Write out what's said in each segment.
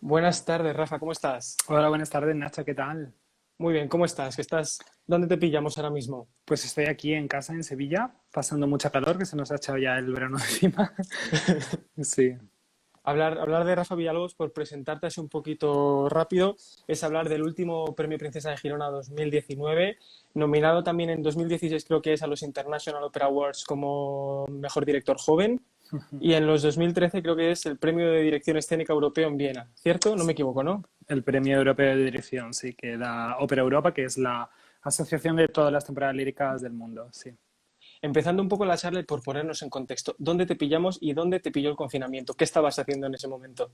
Buenas tardes, Rafa, ¿cómo estás? Hola, buenas tardes, Nacho, ¿qué tal? Muy bien, ¿cómo estás? ¿Dónde te pillamos ahora mismo? Pues estoy aquí en casa en Sevilla, pasando mucha calor, que se nos ha echado ya el verano encima. Sí. Hablar de Rafa Villalobos, por presentarte así un poquito rápido, es hablar del último Premio Princesa de Girona 2019, nominado también en 2016 creo que es a los International Opera Awards como Mejor Director Joven, y en los 2013 creo que es el Premio de Dirección Escénica Europeo en Viena, ¿cierto? No me equivoco, ¿no? El Premio Europeo de Dirección, sí, que da Ópera Europa, que es la asociación de todas las temporadas líricas del mundo, sí. Empezando un poco la charla y por ponernos en contexto, ¿dónde te pillamos y dónde te pilló el confinamiento? ¿Qué estabas haciendo en ese momento?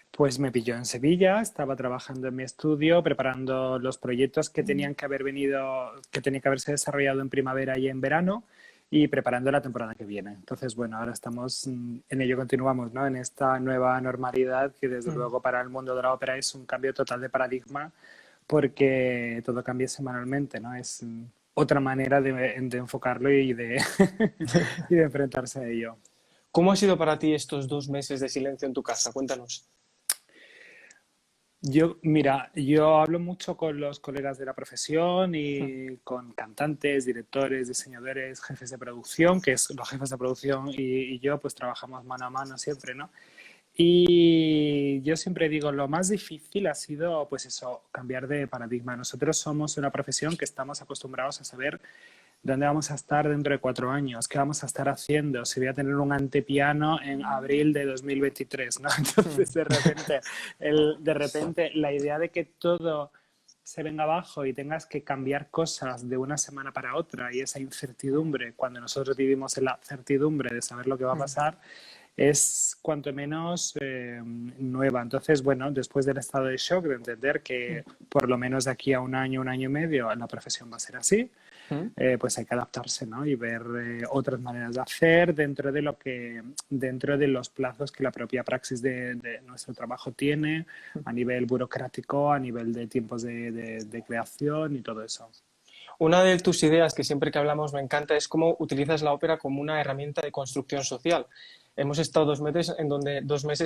Pues me pilló en Sevilla, estaba trabajando en mi estudio, preparando los proyectos que tenían que haber venido, que tenían que haberse desarrollado en primavera y en verano y preparando la temporada que viene. Entonces, bueno, ahora estamos en ello, continuamos, ¿no? En esta nueva normalidad que desde Mm. luego para el mundo de la ópera es un cambio total de paradigma porque todo cambia semanalmente, ¿no? Es otra manera de enfocarlo y de, y de enfrentarse a ello. ¿Cómo ha sido para ti estos 2 meses de silencio en tu casa? Cuéntanos. Mira, yo hablo mucho con los colegas de la profesión y con cantantes, directores, diseñadores, jefes de producción, que es los jefes de producción y yo pues trabajamos mano a mano siempre, ¿no? Y yo siempre digo, lo más difícil ha sido pues eso, cambiar de paradigma. Nosotros somos una profesión que estamos acostumbrados a saber dónde vamos a estar dentro de 4 años, qué vamos a estar haciendo, si voy a tener un antepiano en abril de 2023, ¿no? Mm. Entonces, de repente, la idea de que todo se venga abajo y tengas que cambiar cosas de una semana para otra y esa incertidumbre, cuando nosotros vivimos en la certidumbre de saber lo que va a Mm. pasar, es cuanto menos nueva. Entonces, bueno, después del estado de shock, de entender que por lo menos de aquí a un año y medio, la profesión va a ser así, Mm. pues hay que adaptarse, ¿no? Y ver otras maneras de hacer dentro de los plazos que la propia praxis de nuestro trabajo tiene, a nivel burocrático, a nivel de tiempos de creación y todo eso. Una de tus ideas que siempre que hablamos me encanta es cómo utilizas la ópera como una herramienta de construcción social. Hemos estado 2 meses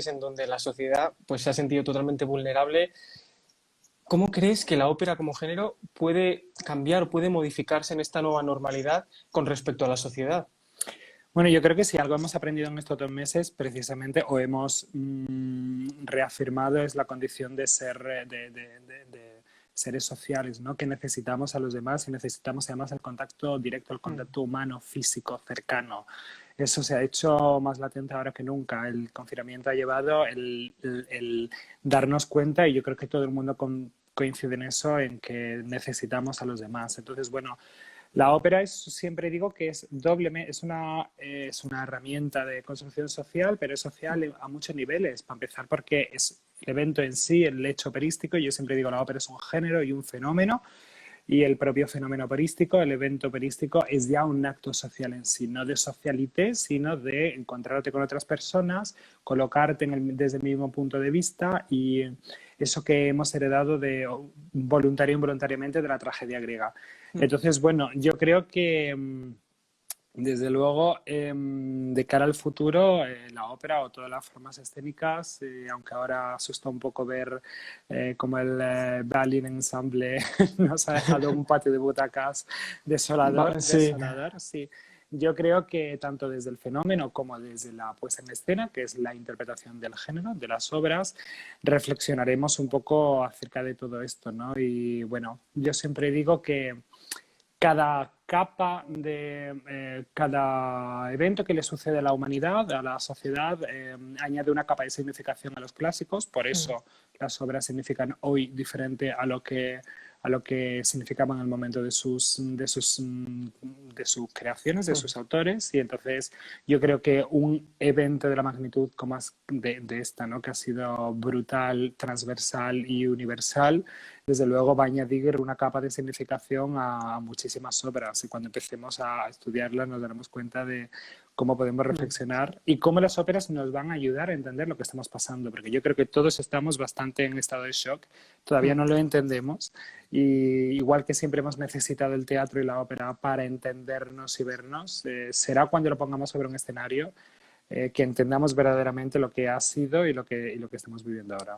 en donde la sociedad pues, se ha sentido totalmente vulnerable. ¿Cómo crees que la ópera como género puede cambiar, puede modificarse en esta nueva normalidad con respecto a la sociedad? Bueno, yo creo que si algo hemos aprendido en estos 2 meses, precisamente, o hemos reafirmado, es la condición de ser, de seres sociales, ¿no? Que necesitamos a los demás y necesitamos además el contacto directo, el Mm. contacto humano, físico, cercano. Eso se ha hecho más latente ahora que nunca. El confinamiento ha llevado el darnos cuenta, y yo creo que todo el mundo coincide en eso, en que necesitamos a los demás. Entonces, bueno, la ópera siempre digo que es es una herramienta de construcción social, pero es social a muchos niveles. Para empezar, porque es el evento en sí, el hecho operístico. Yo siempre digo la ópera es un género y un fenómeno, y el propio fenómeno operístico, el evento operístico, es ya un acto social en sí, no de socialité, sino de encontrarte con otras personas, colocarte desde el mismo punto de vista, y eso que hemos heredado de voluntario e involuntariamente de la tragedia griega. Mm. Entonces, bueno, yo creo que desde luego, de cara al futuro, la ópera o todas las formas escénicas, aunque ahora asusta un poco ver cómo el Berlin Ensemble nos ha dejado un patio de butacas Sí. desolador, sí. Yo creo que tanto desde el fenómeno como desde la puesta en escena, que es la interpretación del género, de las obras, reflexionaremos un poco acerca de todo esto, ¿no? Y bueno, yo siempre digo que cada capa cada evento que le sucede a la humanidad, a la sociedad, añade una capa de significación a los clásicos. Por Mm. eso las obras significan hoy diferente a lo que significaban en el momento de sus creaciones, de Mm. sus autores. Y entonces yo creo que un evento de la magnitud como de esta, ¿no? Que ha sido brutal, transversal y universal, desde luego va a añadir una capa de significación a muchísimas obras, y cuando empecemos a estudiarlas nos daremos cuenta de cómo podemos Mm. reflexionar y cómo las óperas nos van a ayudar a entender lo que estamos pasando, porque yo creo que todos estamos bastante en estado de shock, todavía Mm. no lo entendemos, y igual que siempre hemos necesitado el teatro y la ópera para entendernos y vernos, será cuando lo pongamos sobre un escenario que entendamos verdaderamente lo que ha sido y lo que estamos viviendo ahora.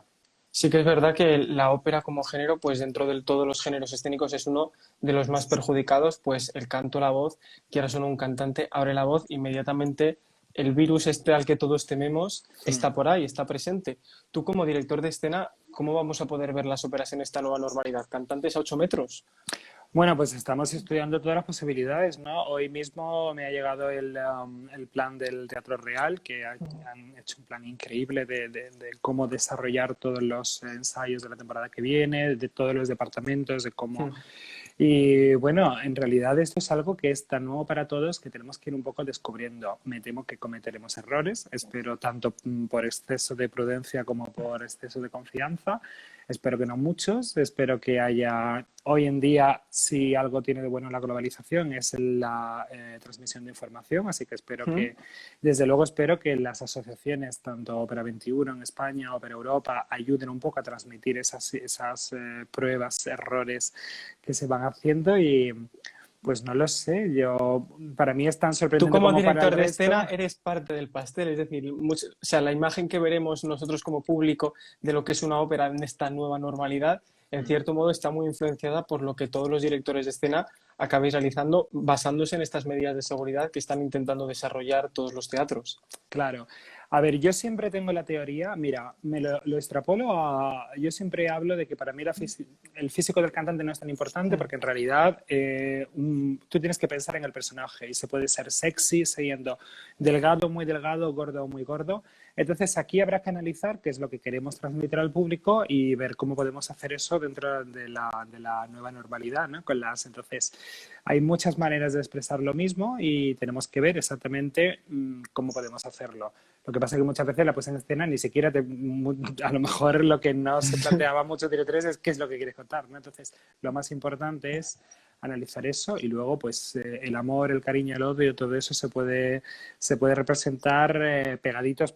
Sí que es verdad que la ópera como género, pues dentro de todos los géneros escénicos es uno de los más perjudicados, pues el canto, la voz, quieras o no un cantante abre la voz, inmediatamente el virus este al que todos tememos Mm. está por ahí, está presente. Tú como director de escena, ¿cómo vamos a poder ver las óperas en esta nueva normalidad? ¿Cantantes a 8 metros? Bueno, pues estamos estudiando todas las posibilidades, ¿no? Hoy mismo me ha llegado el plan del Teatro Real, que han hecho un plan increíble de cómo desarrollar todos los ensayos de la temporada que viene, de todos los departamentos, de cómo. Mm. Y bueno, en realidad esto es algo que es tan nuevo para todos que tenemos que ir un poco descubriendo. Me temo que cometeremos errores, espero tanto por exceso de prudencia como por exceso de confianza. Espero que no muchos, espero que haya. Hoy en día, si algo tiene de bueno la globalización, es la transmisión de información, así que espero Mm. que, desde luego espero que las asociaciones, tanto Ópera 21 en España, Ópera Europa, ayuden un poco a transmitir esas pruebas, errores que se van haciendo y pues no lo sé, para mí es tan Tú sorprendente como como para el director de escena resto. eres parte del pastel, es decir, o sea, la imagen que veremos nosotros como público de lo que es una ópera en esta nueva normalidad, en cierto modo está muy influenciada por lo que todos los directores de escena acabéis realizando basándose en estas medidas de seguridad que están intentando desarrollar todos los teatros. Claro. A ver, yo siempre tengo la teoría, mira, lo extrapolo a. Yo siempre hablo de que para mí el físico del cantante no es tan importante porque en realidad tú tienes que pensar en el personaje y se puede ser sexy siendo delgado, muy delgado, gordo, muy gordo. Entonces aquí habrá que analizar qué es lo que queremos transmitir al público y ver cómo podemos hacer eso dentro de la nueva normalidad, ¿no? Entonces, hay muchas maneras de expresar lo mismo y tenemos que ver exactamente cómo podemos hacerlo. Lo que pasa es que muchas veces la puesta en escena ni siquiera a lo mejor lo que no se planteaba muchos directores es qué es lo que quieres contar, ¿no? Entonces, lo más importante es analizar eso y luego pues el amor, el cariño, el odio, todo eso se puede representar pegaditos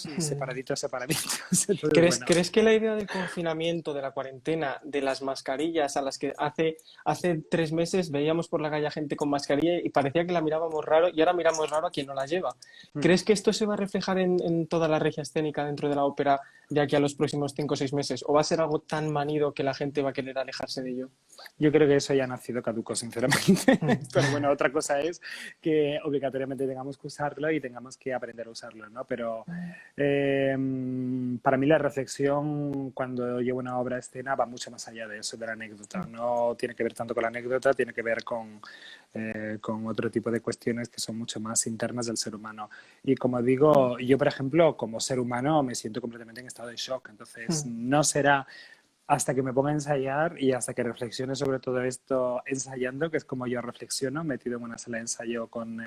y separaditos. Entonces, ¿Crees, bueno. crees que la idea del confinamiento, de la cuarentena, de las mascarillas a las que hace 3 meses veíamos por la calle a gente con mascarilla y parecía que la mirábamos raro y ahora miramos raro a quien no la lleva? Mm. ¿Crees que esto se va a reflejar en toda la regia escénica dentro de la ópera de aquí a los próximos 5 o 6 meses? ¿O va a ser algo tan manido que la gente va a querer alejarse de ello? Yo creo que eso ya ha nacido caduco, sinceramente. Mm. Pero bueno, otra cosa es que obligatoriamente tengamos que usarlo y tengamos que aprender a usarlo, ¿no? Pero eh, para mí la reflexión cuando llevo una obra a escena va mucho más allá de eso, de la anécdota. No tiene que ver tanto con la anécdota, tiene que ver con otro tipo de cuestiones que son mucho más internas del ser humano. Y como digo, yo, por ejemplo, como ser humano me siento completamente en estado de shock. Entonces, no será hasta que me ponga a ensayar y hasta que reflexione sobre todo esto ensayando, que es como yo reflexiono, metido en una sala de ensayo con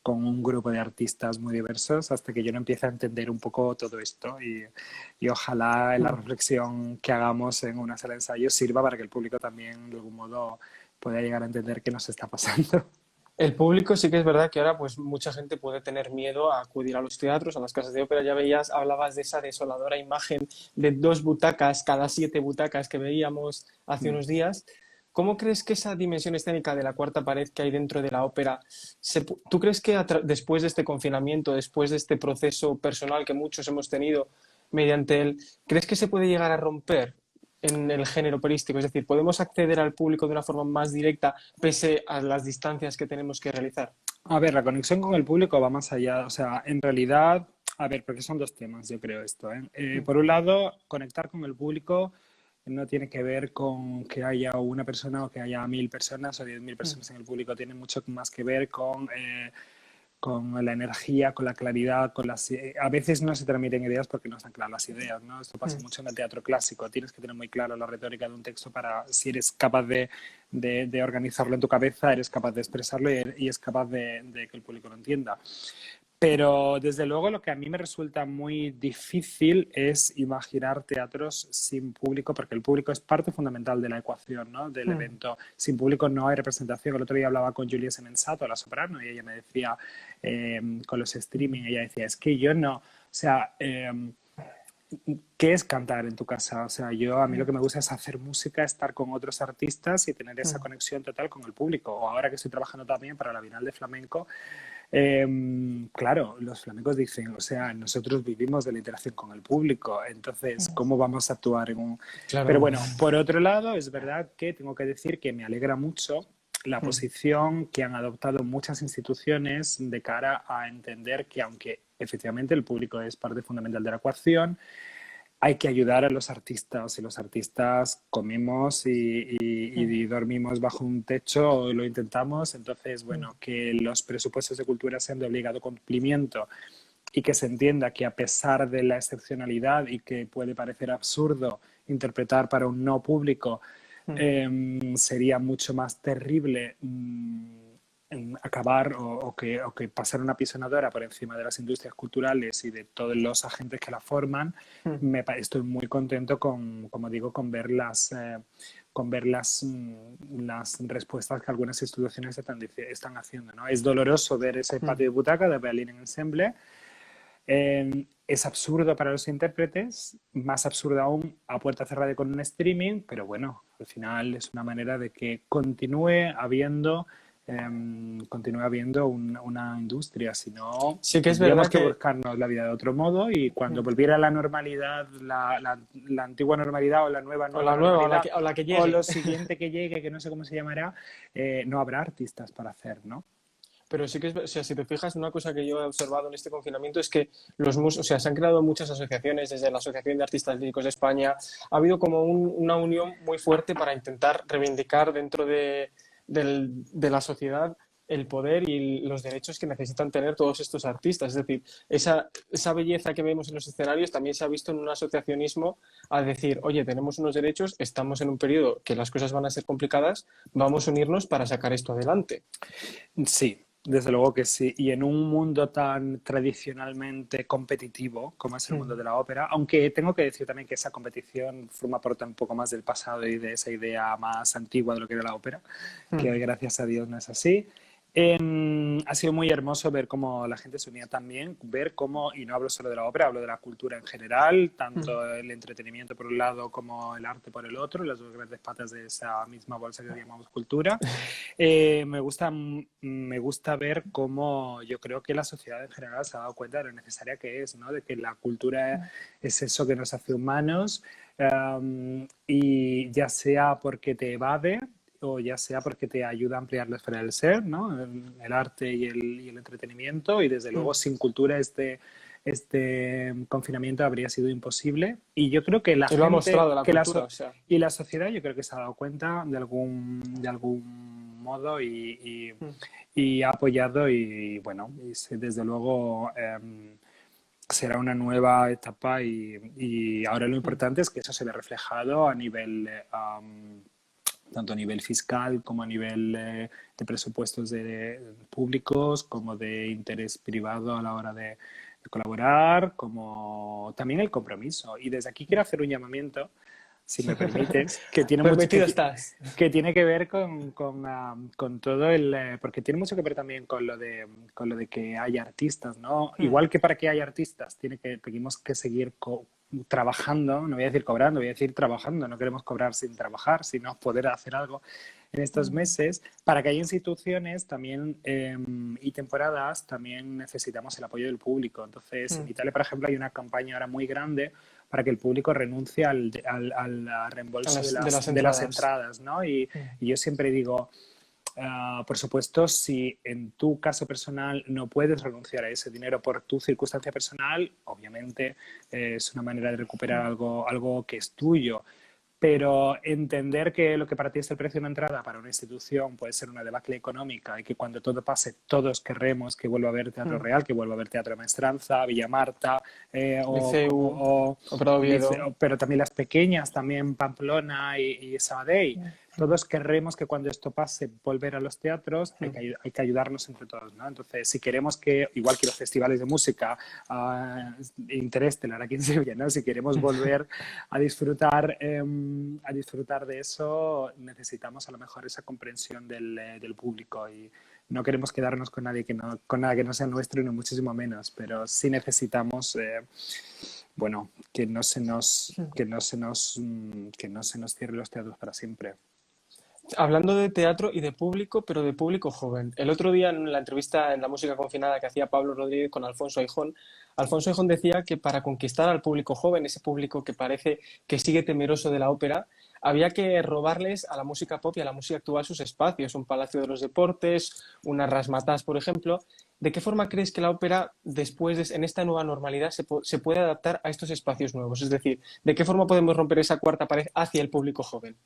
un grupo de artistas muy diversos, hasta que yo no empiece a entender un poco todo esto y ojalá la reflexión que hagamos en una sala de ensayo sirva para que el público también de algún modo pueda llegar a entender qué nos está pasando. El público sí que es verdad que ahora pues mucha gente puede tener miedo a acudir a los teatros, a las casas de ópera. Ya veías, hablabas de esa desoladora imagen de 2 butacas cada 7 butacas que veíamos hace unos días. ¿Cómo crees que esa dimensión escénica de la cuarta pared que hay dentro de la ópera, tú crees que después de este confinamiento, después de este proceso personal que muchos hemos tenido mediante él, crees que se puede llegar a romper en el género operístico? Es decir, ¿podemos acceder al público de una forma más directa pese a las distancias que tenemos que realizar? A ver, la conexión con el público va más allá. O sea, en realidad, a ver, porque son dos temas, yo creo esto, ¿eh? Por un lado, conectar con el público no tiene que ver con que haya una persona o que haya 1000 personas o 10.000 personas en el público. Tiene mucho más que ver con la energía, con la claridad, a veces no se transmiten ideas porque no están claras las ideas, ¿no? Esto pasa mucho en el teatro clásico. Tienes que tener muy claro la retórica de un texto para, si eres capaz de organizarlo en tu cabeza, eres capaz de expresarlo y es capaz de que el público lo entienda. Pero desde luego lo que a mí me resulta muy difícil es imaginar teatros sin público, porque el público es parte fundamental de la ecuación, ¿no? Del evento. Sin público no hay representación. El otro día hablaba con Julia Semenzato, la soprano, y ella me decía, con los streaming, ella decía, es que yo no, o sea, ¿qué es cantar en tu casa? O sea, a mí lo que me gusta es hacer música, estar con otros artistas y tener esa conexión total con el público. O ahora que estoy trabajando también para la Bienal de Flamenco, Claro, los flamencos dicen, o sea, nosotros vivimos de la interacción con el público, entonces, ¿cómo vamos a actuar en un...? Pero Claro. bueno, por otro lado, es verdad que tengo que decir que me alegra mucho la posición que han adoptado muchas instituciones de cara a entender que aunque efectivamente el público es parte fundamental de la ecuación, hay que ayudar a los artistas y los artistas comemos y dormimos bajo un techo o lo intentamos. Entonces, bueno, que los presupuestos de cultura sean de obligado cumplimiento y que se entienda que a pesar de la excepcionalidad y que puede parecer absurdo interpretar para un no público, sería mucho más terrible acabar o que pasar una pisonadora por encima de las industrias culturales y de todos los agentes que la forman. Estoy muy contento con, como digo, con ver las respuestas que algunas instituciones están haciendo, ¿no? Es doloroso ver ese patio de butaca de Berlin Ensemble. Es absurdo para los intérpretes, más absurdo aún a puerta cerrada con un streaming, pero bueno, al final es una manera de que continúe habiendo una industria, si no Sí que es tendríamos verdad que que buscarnos la vida de otro modo y cuando volviera a la normalidad, la antigua normalidad o la nueva o la nueva normalidad o la que o llegue. lo siguiente que llegue, que no sé cómo se llamará, no habrá artistas para hacer, ¿no? Pero sí que es, o sea, si te fijas, una cosa que yo he observado en este confinamiento es que o sea, se han creado muchas asociaciones, desde la Asociación de Artistas Líricos de España, ha habido como una unión muy fuerte para intentar reivindicar dentro de la sociedad el poder y los derechos que necesitan tener todos estos artistas. Es decir, esa belleza que vemos en los escenarios también se ha visto en un asociacionismo a decir, oye, tenemos unos derechos, estamos en un periodo que las cosas van a ser complicadas, vamos a unirnos para sacar esto adelante. Sí, desde luego que sí. Y en un mundo tan tradicionalmente competitivo como es el mundo de la ópera, aunque tengo que decir también que esa competición forma parte un poco más del pasado y de esa idea más antigua de lo que era la ópera, que hoy gracias a Dios no es así. Ha sido muy hermoso ver cómo la gente se unía también, ver cómo, y no hablo solo de la ópera, hablo de la cultura en general, tanto el entretenimiento por un lado como el arte por el otro, las dos grandes patas de esa misma bolsa que llamamos cultura. Me gusta ver cómo yo creo que la sociedad en general se ha dado cuenta de lo necesaria que es, ¿no? De que la cultura es eso que nos hace humanos, y ya sea porque te evade o ya sea porque te ayuda a ampliar la esfera del ser, ¿no? El arte y el entretenimiento, y desde luego sin cultura este confinamiento habría sido imposible. Y yo creo que la Y lo ha gente, mostrado la cultura, o sea. y la sociedad yo creo que se ha dado cuenta de algún modo y ha apoyado y bueno, desde luego será una nueva etapa y ahora lo importante es que eso se ve reflejado a nivel tanto a nivel fiscal como a nivel de presupuestos públicos, como de interés privado a la hora de colaborar, como también el compromiso. Y desde aquí quiero hacer un llamamiento, si me permites, que tiene mucho Permitido estás. que tiene que ver con todo porque tiene mucho que ver también con lo de que haya artistas, ¿no? Igual que para que haya artistas tenemos que seguir trabajando, no voy a decir cobrando, voy a decir trabajando, no queremos cobrar sin trabajar, sino poder hacer algo en estos meses. Para que haya instituciones también y temporadas, también necesitamos el apoyo del público. Entonces, en Italia, por ejemplo, hay una campaña ahora muy grande para que el público renuncie al reembolso de las entradas, ¿no? Y yo siempre digo, por supuesto, si en tu caso personal no puedes renunciar a ese dinero por tu circunstancia personal, obviamente es una manera de recuperar algo que es tuyo. Pero entender que lo que para ti es el precio de una entrada para una institución puede ser una debacle económica y que cuando todo pase todos querremos que vuelva a haber Teatro Real, que vuelva a haber Teatro Maestranza, Villa Marta, Liceu, Ópera de Oviedo. pero también las pequeñas, también Pamplona y Sabadell. Todos querremos que cuando esto pase volver a los teatros, hay que ayudarnos entre todos, ¿no? Entonces, si queremos que, igual que los festivales de música, Interestelar aquí en Sevilla, ¿no? Si queremos volver a disfrutar de eso, necesitamos a lo mejor esa comprensión del público y no queremos quedarnos con con nada que no sea nuestro y no muchísimo menos, pero sí necesitamos bueno, que no se nos cierren los teatros para siempre. Hablando de teatro y de público, pero de público joven. El otro día en la entrevista en La Música Confinada que hacía Pablo Rodríguez con Alfonso Aijón decía que para conquistar al público joven, ese público que parece que sigue temeroso de la ópera, había que robarles a la música pop y a la música actual sus espacios, un Palacio de los Deportes, una Razzmatazz, por ejemplo. ¿De qué forma crees que la ópera, en esta nueva normalidad, se puede adaptar a estos espacios nuevos? Es decir, ¿de qué forma podemos romper esa cuarta pared hacia el público joven?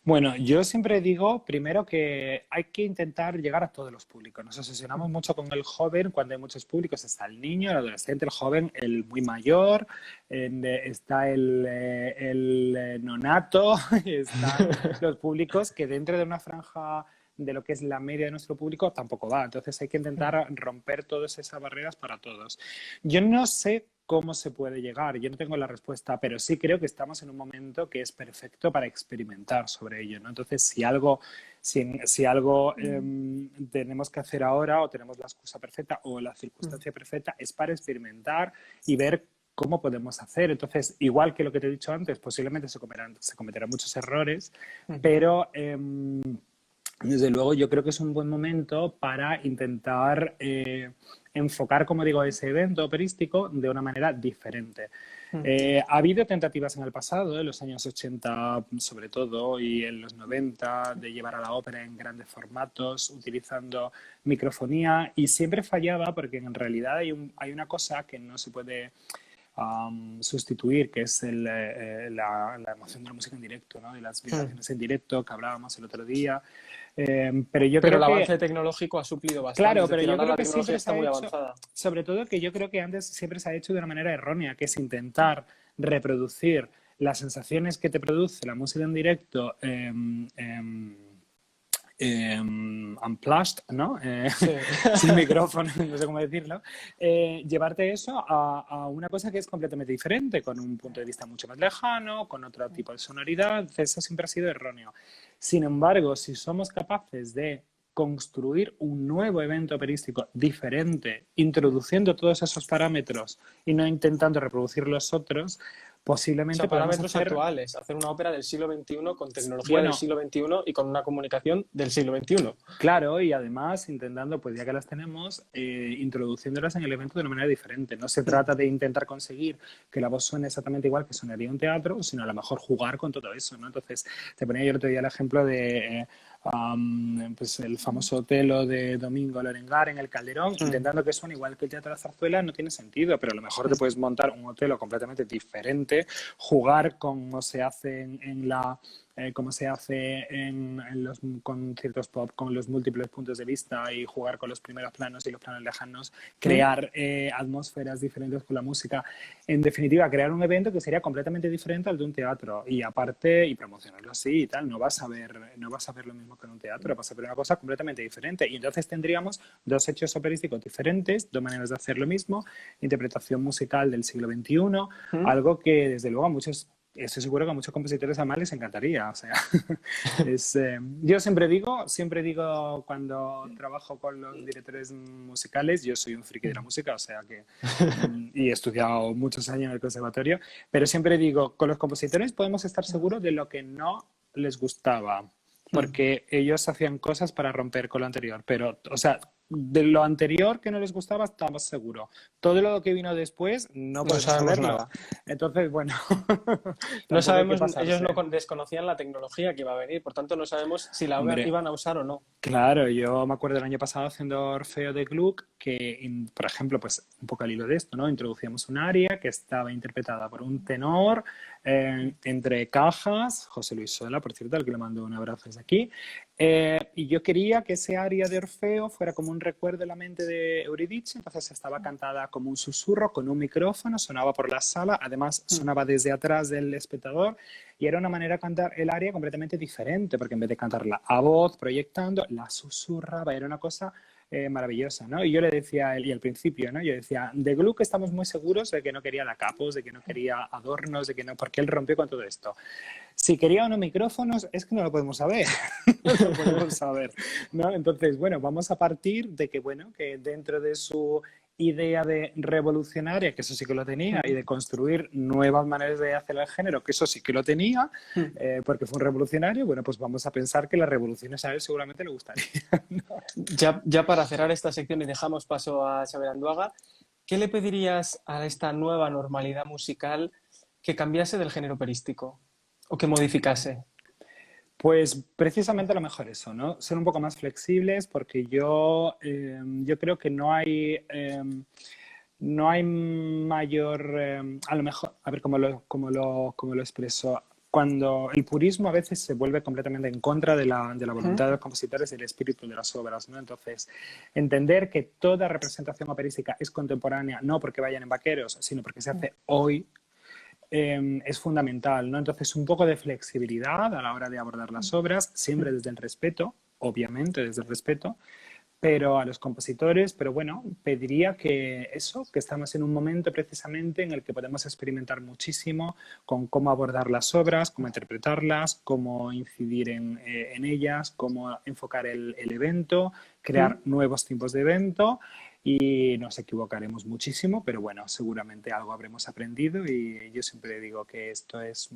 Bueno, yo siempre digo primero que hay que intentar llegar a todos los públicos. Nos obsesionamos mucho con el joven cuando hay muchos públicos. Está el niño, el adolescente, el joven, el muy mayor, está el nonato, están los públicos que dentro de una franja de lo que es la media de nuestro público tampoco va. Entonces hay que intentar romper todas esas barreras para todos. Yo no sé cómo se puede llegar, yo no tengo la respuesta, pero sí creo que estamos en un momento que es perfecto para experimentar sobre ello, ¿no? Entonces, si algo tenemos que hacer ahora o tenemos la excusa perfecta o la circunstancia perfecta, es para experimentar y ver cómo podemos hacer. Entonces, igual que lo que te he dicho antes, posiblemente se cometerán muchos errores, pero desde luego yo creo que es un buen momento para intentar enfocar, como digo, ese evento operístico de una manera diferente. Ha habido tentativas en el pasado, en los años 80 sobre todo, y en los 90, de llevar a la ópera en grandes formatos, utilizando microfonía, y siempre fallaba porque en realidad hay una cosa que no se puede sustituir, que es la emoción de la música en directo, ¿no? Y las vibraciones en directo que hablábamos el otro día. Pero yo Pero creo el que avance tecnológico ha suplido bastante. claro, Es pero decir, yo ahora creo la que tecnología siempre se está ha muy hecho, avanzada. sobre todo que yo creo que antes siempre se ha hecho de una manera errónea, que es intentar reproducir las sensaciones que te produce la música en directo unplugged, ¿no? Sí. Sin micrófono, no sé cómo decirlo. Llevarte eso a una cosa que es completamente diferente, con un punto de vista mucho más lejano, con otro tipo de sonoridad. Eso siempre ha sido erróneo. Sin embargo, si somos capaces de construir un nuevo evento operístico diferente, introduciendo todos esos parámetros y no intentando reproducir los otros, O posiblemente sea, podamos parámetros hacer, actuales, hacer una ópera del siglo XXI con tecnología del bueno, siglo XXI y con una comunicación del siglo XXI. claro, y además intentando, pues ya que las tenemos, introduciéndolas en el evento de una manera diferente. No se trata de intentar conseguir que la voz suene exactamente igual que sonaría un teatro, sino a lo mejor jugar con todo eso, ¿no? Entonces, te ponía yo el otro día el ejemplo de pues el famoso Otelo de Domingo Lorengar en el Calderón, intentando que suene igual que el Teatro de la Zarzuela, no tiene sentido, pero a lo mejor te puedes montar un Otelo completamente diferente, jugar como se hace como se hace en los conciertos pop, con los múltiples puntos de vista y jugar con los primeros planos y los planos lejanos, crear atmósferas diferentes con la música. En definitiva, crear un evento que sería completamente diferente al de un teatro y aparte, y promocionarlo así y tal, no vas a ver lo mismo que en un teatro, vas a ver una cosa completamente diferente. Y entonces tendríamos dos hechos operísticos diferentes, dos maneras de hacer lo mismo, interpretación musical del siglo XXI, algo que desde luego a muchos, estoy seguro que a muchos compositores además les encantaría. O sea, yo siempre digo cuando trabajo con los directores musicales, yo soy un friki de la música, o sea que y he estudiado muchos años en el conservatorio, pero siempre digo, con los compositores podemos estar seguros de lo que no les gustaba, porque ellos hacían cosas para romper con lo anterior, pero, o sea, de lo anterior que no les gustaba estamos seguros. Todo lo que vino después no No podemos sabemos saberlo. nada. Entonces, bueno, No tampoco hay que sabemos, ellos pasarse. desconocían la tecnología que iba a venir, por tanto no sabemos si la Hombre, iban a usar o no. claro, yo me acuerdo el año pasado haciendo Orfeo de Gluck que, por ejemplo, pues un poco al hilo de esto, ¿no? Introducíamos un aria que estaba interpretada por un tenor entre cajas, José Luis Sola, por cierto, al que le mando un abrazo desde aquí, y yo quería que ese aria de Orfeo fuera como un recuerdo en la mente de Eurídice, entonces estaba cantada como un susurro con un micrófono, sonaba por la sala, además sonaba desde atrás del espectador y era una manera de cantar el aria completamente diferente, porque en vez de cantarla a voz, proyectando, la susurraba, era una cosa maravillosa, ¿no? Y yo le decía a él, y al principio, ¿no? Yo decía, de Gluck estamos muy seguros de que no quería da capos, de que no quería adornos, de que no, porque él rompió con todo esto. Si quería o no micrófonos, es que no lo podemos saber. No lo podemos saber, ¿no? Entonces, bueno, vamos a partir de que, bueno, que dentro de su idea de revolucionaria, que eso sí que lo tenía, y de construir nuevas maneras de hacer el género, que eso sí que lo tenía, porque fue un revolucionario, bueno, pues vamos a pensar que las revoluciones a él seguramente le gustaría. Ya para cerrar esta sección y dejamos paso a Xabier Anduaga, ¿qué le pedirías a esta nueva normalidad musical que cambiase del género operístico o que modificase? Pues precisamente a lo mejor eso, ¿no? Ser un poco más flexibles porque yo creo que no hay mayor, a lo mejor, a ver cómo lo expreso. Cuando el purismo a veces se vuelve completamente en contra de la voluntad de los compositores y el espíritu de las obras, ¿no? Entonces, entender que toda representación operística es contemporánea, no porque vayan en vaqueros, sino porque se hace hoy, es fundamental, ¿no? Entonces, un poco de flexibilidad a la hora de abordar las obras, siempre desde el respeto, obviamente desde el respeto, pero a los compositores, pero bueno, pediría que eso, que estamos en un momento precisamente en el que podemos experimentar muchísimo con cómo abordar las obras, cómo interpretarlas, cómo incidir en ellas, cómo enfocar el evento, crear nuevos tipos de evento y nos equivocaremos muchísimo, pero bueno, seguramente algo habremos aprendido y yo siempre digo que esto es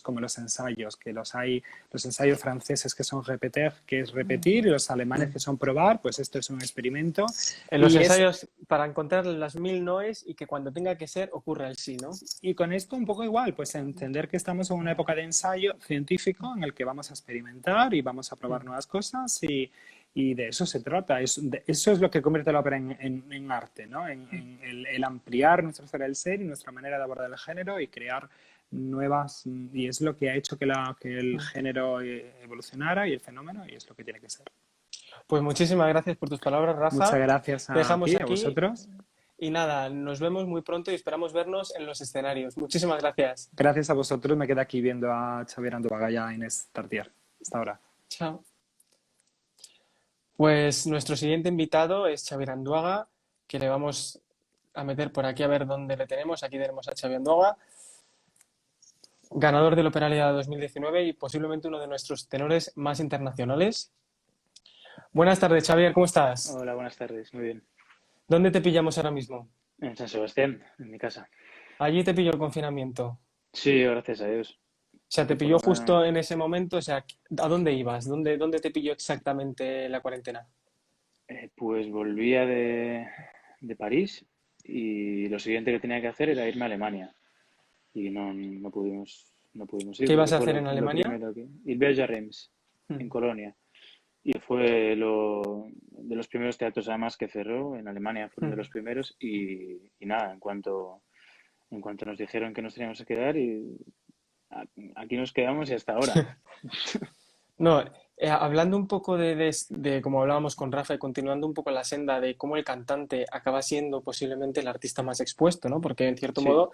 como los ensayos, que los ensayos franceses que son repetir, que es repetir, y los alemanes que son probar, pues esto es un experimento. En los ensayos, para encontrar las 1000 noes y que cuando tenga que ser ocurra el sí, ¿no? Y con esto un poco igual, pues entender que estamos en una época de ensayo científico en el que vamos a experimentar y vamos a probar nuevas cosas y de eso se trata. Eso es lo que convierte la ópera en arte, ¿no? En el ampliar nuestra esfera del ser y nuestra manera de abordar el género y crear nuevas, y es lo que ha hecho que el género evolucionara y el fenómeno, y es lo que tiene que ser. Pues muchísimas gracias por tus palabras, Rafa. Muchas gracias Te dejamos ti, aquí a vosotros. y nada, nos vemos muy pronto y esperamos vernos en los escenarios. Muchísimas gracias. Gracias a vosotros, me quedo aquí viendo a Xabier Anduaga y a Inés Tartier. Hasta ahora. Chao. Pues nuestro siguiente invitado es Xabier Anduaga, que le vamos a meter por aquí a ver dónde le tenemos. Aquí tenemos a Xabier Anduaga, ganador del Operalia 2019 y posiblemente uno de nuestros tenores más internacionales. Buenas tardes, Xavier, ¿cómo estás? Hola, buenas tardes, muy bien. ¿Dónde te pillamos ahora mismo? En San Sebastián, en mi casa. Allí te pilló el confinamiento. Sí, gracias a Dios. O sea, te pilló justo en ese momento. O sea, ¿a dónde ibas? ¿Dónde te pilló exactamente la cuarentena? Pues volvía de París y lo siguiente que tenía que hacer era irme a Alemania. Y no pudimos ir. ¿Qué ibas a Fue hacer en Alemania? Ir a Reims, en Colonia. Y fue de los primeros teatros además que cerró en Alemania, fue uno de los primeros. Y nada, en cuanto nos dijeron que nos teníamos que quedar, y aquí nos quedamos y hasta ahora. No, hablando un poco de como hablábamos con Rafa y continuando un poco la senda de cómo el cantante acaba siendo posiblemente el artista más expuesto, ¿no? Porque en cierto Sí. modo,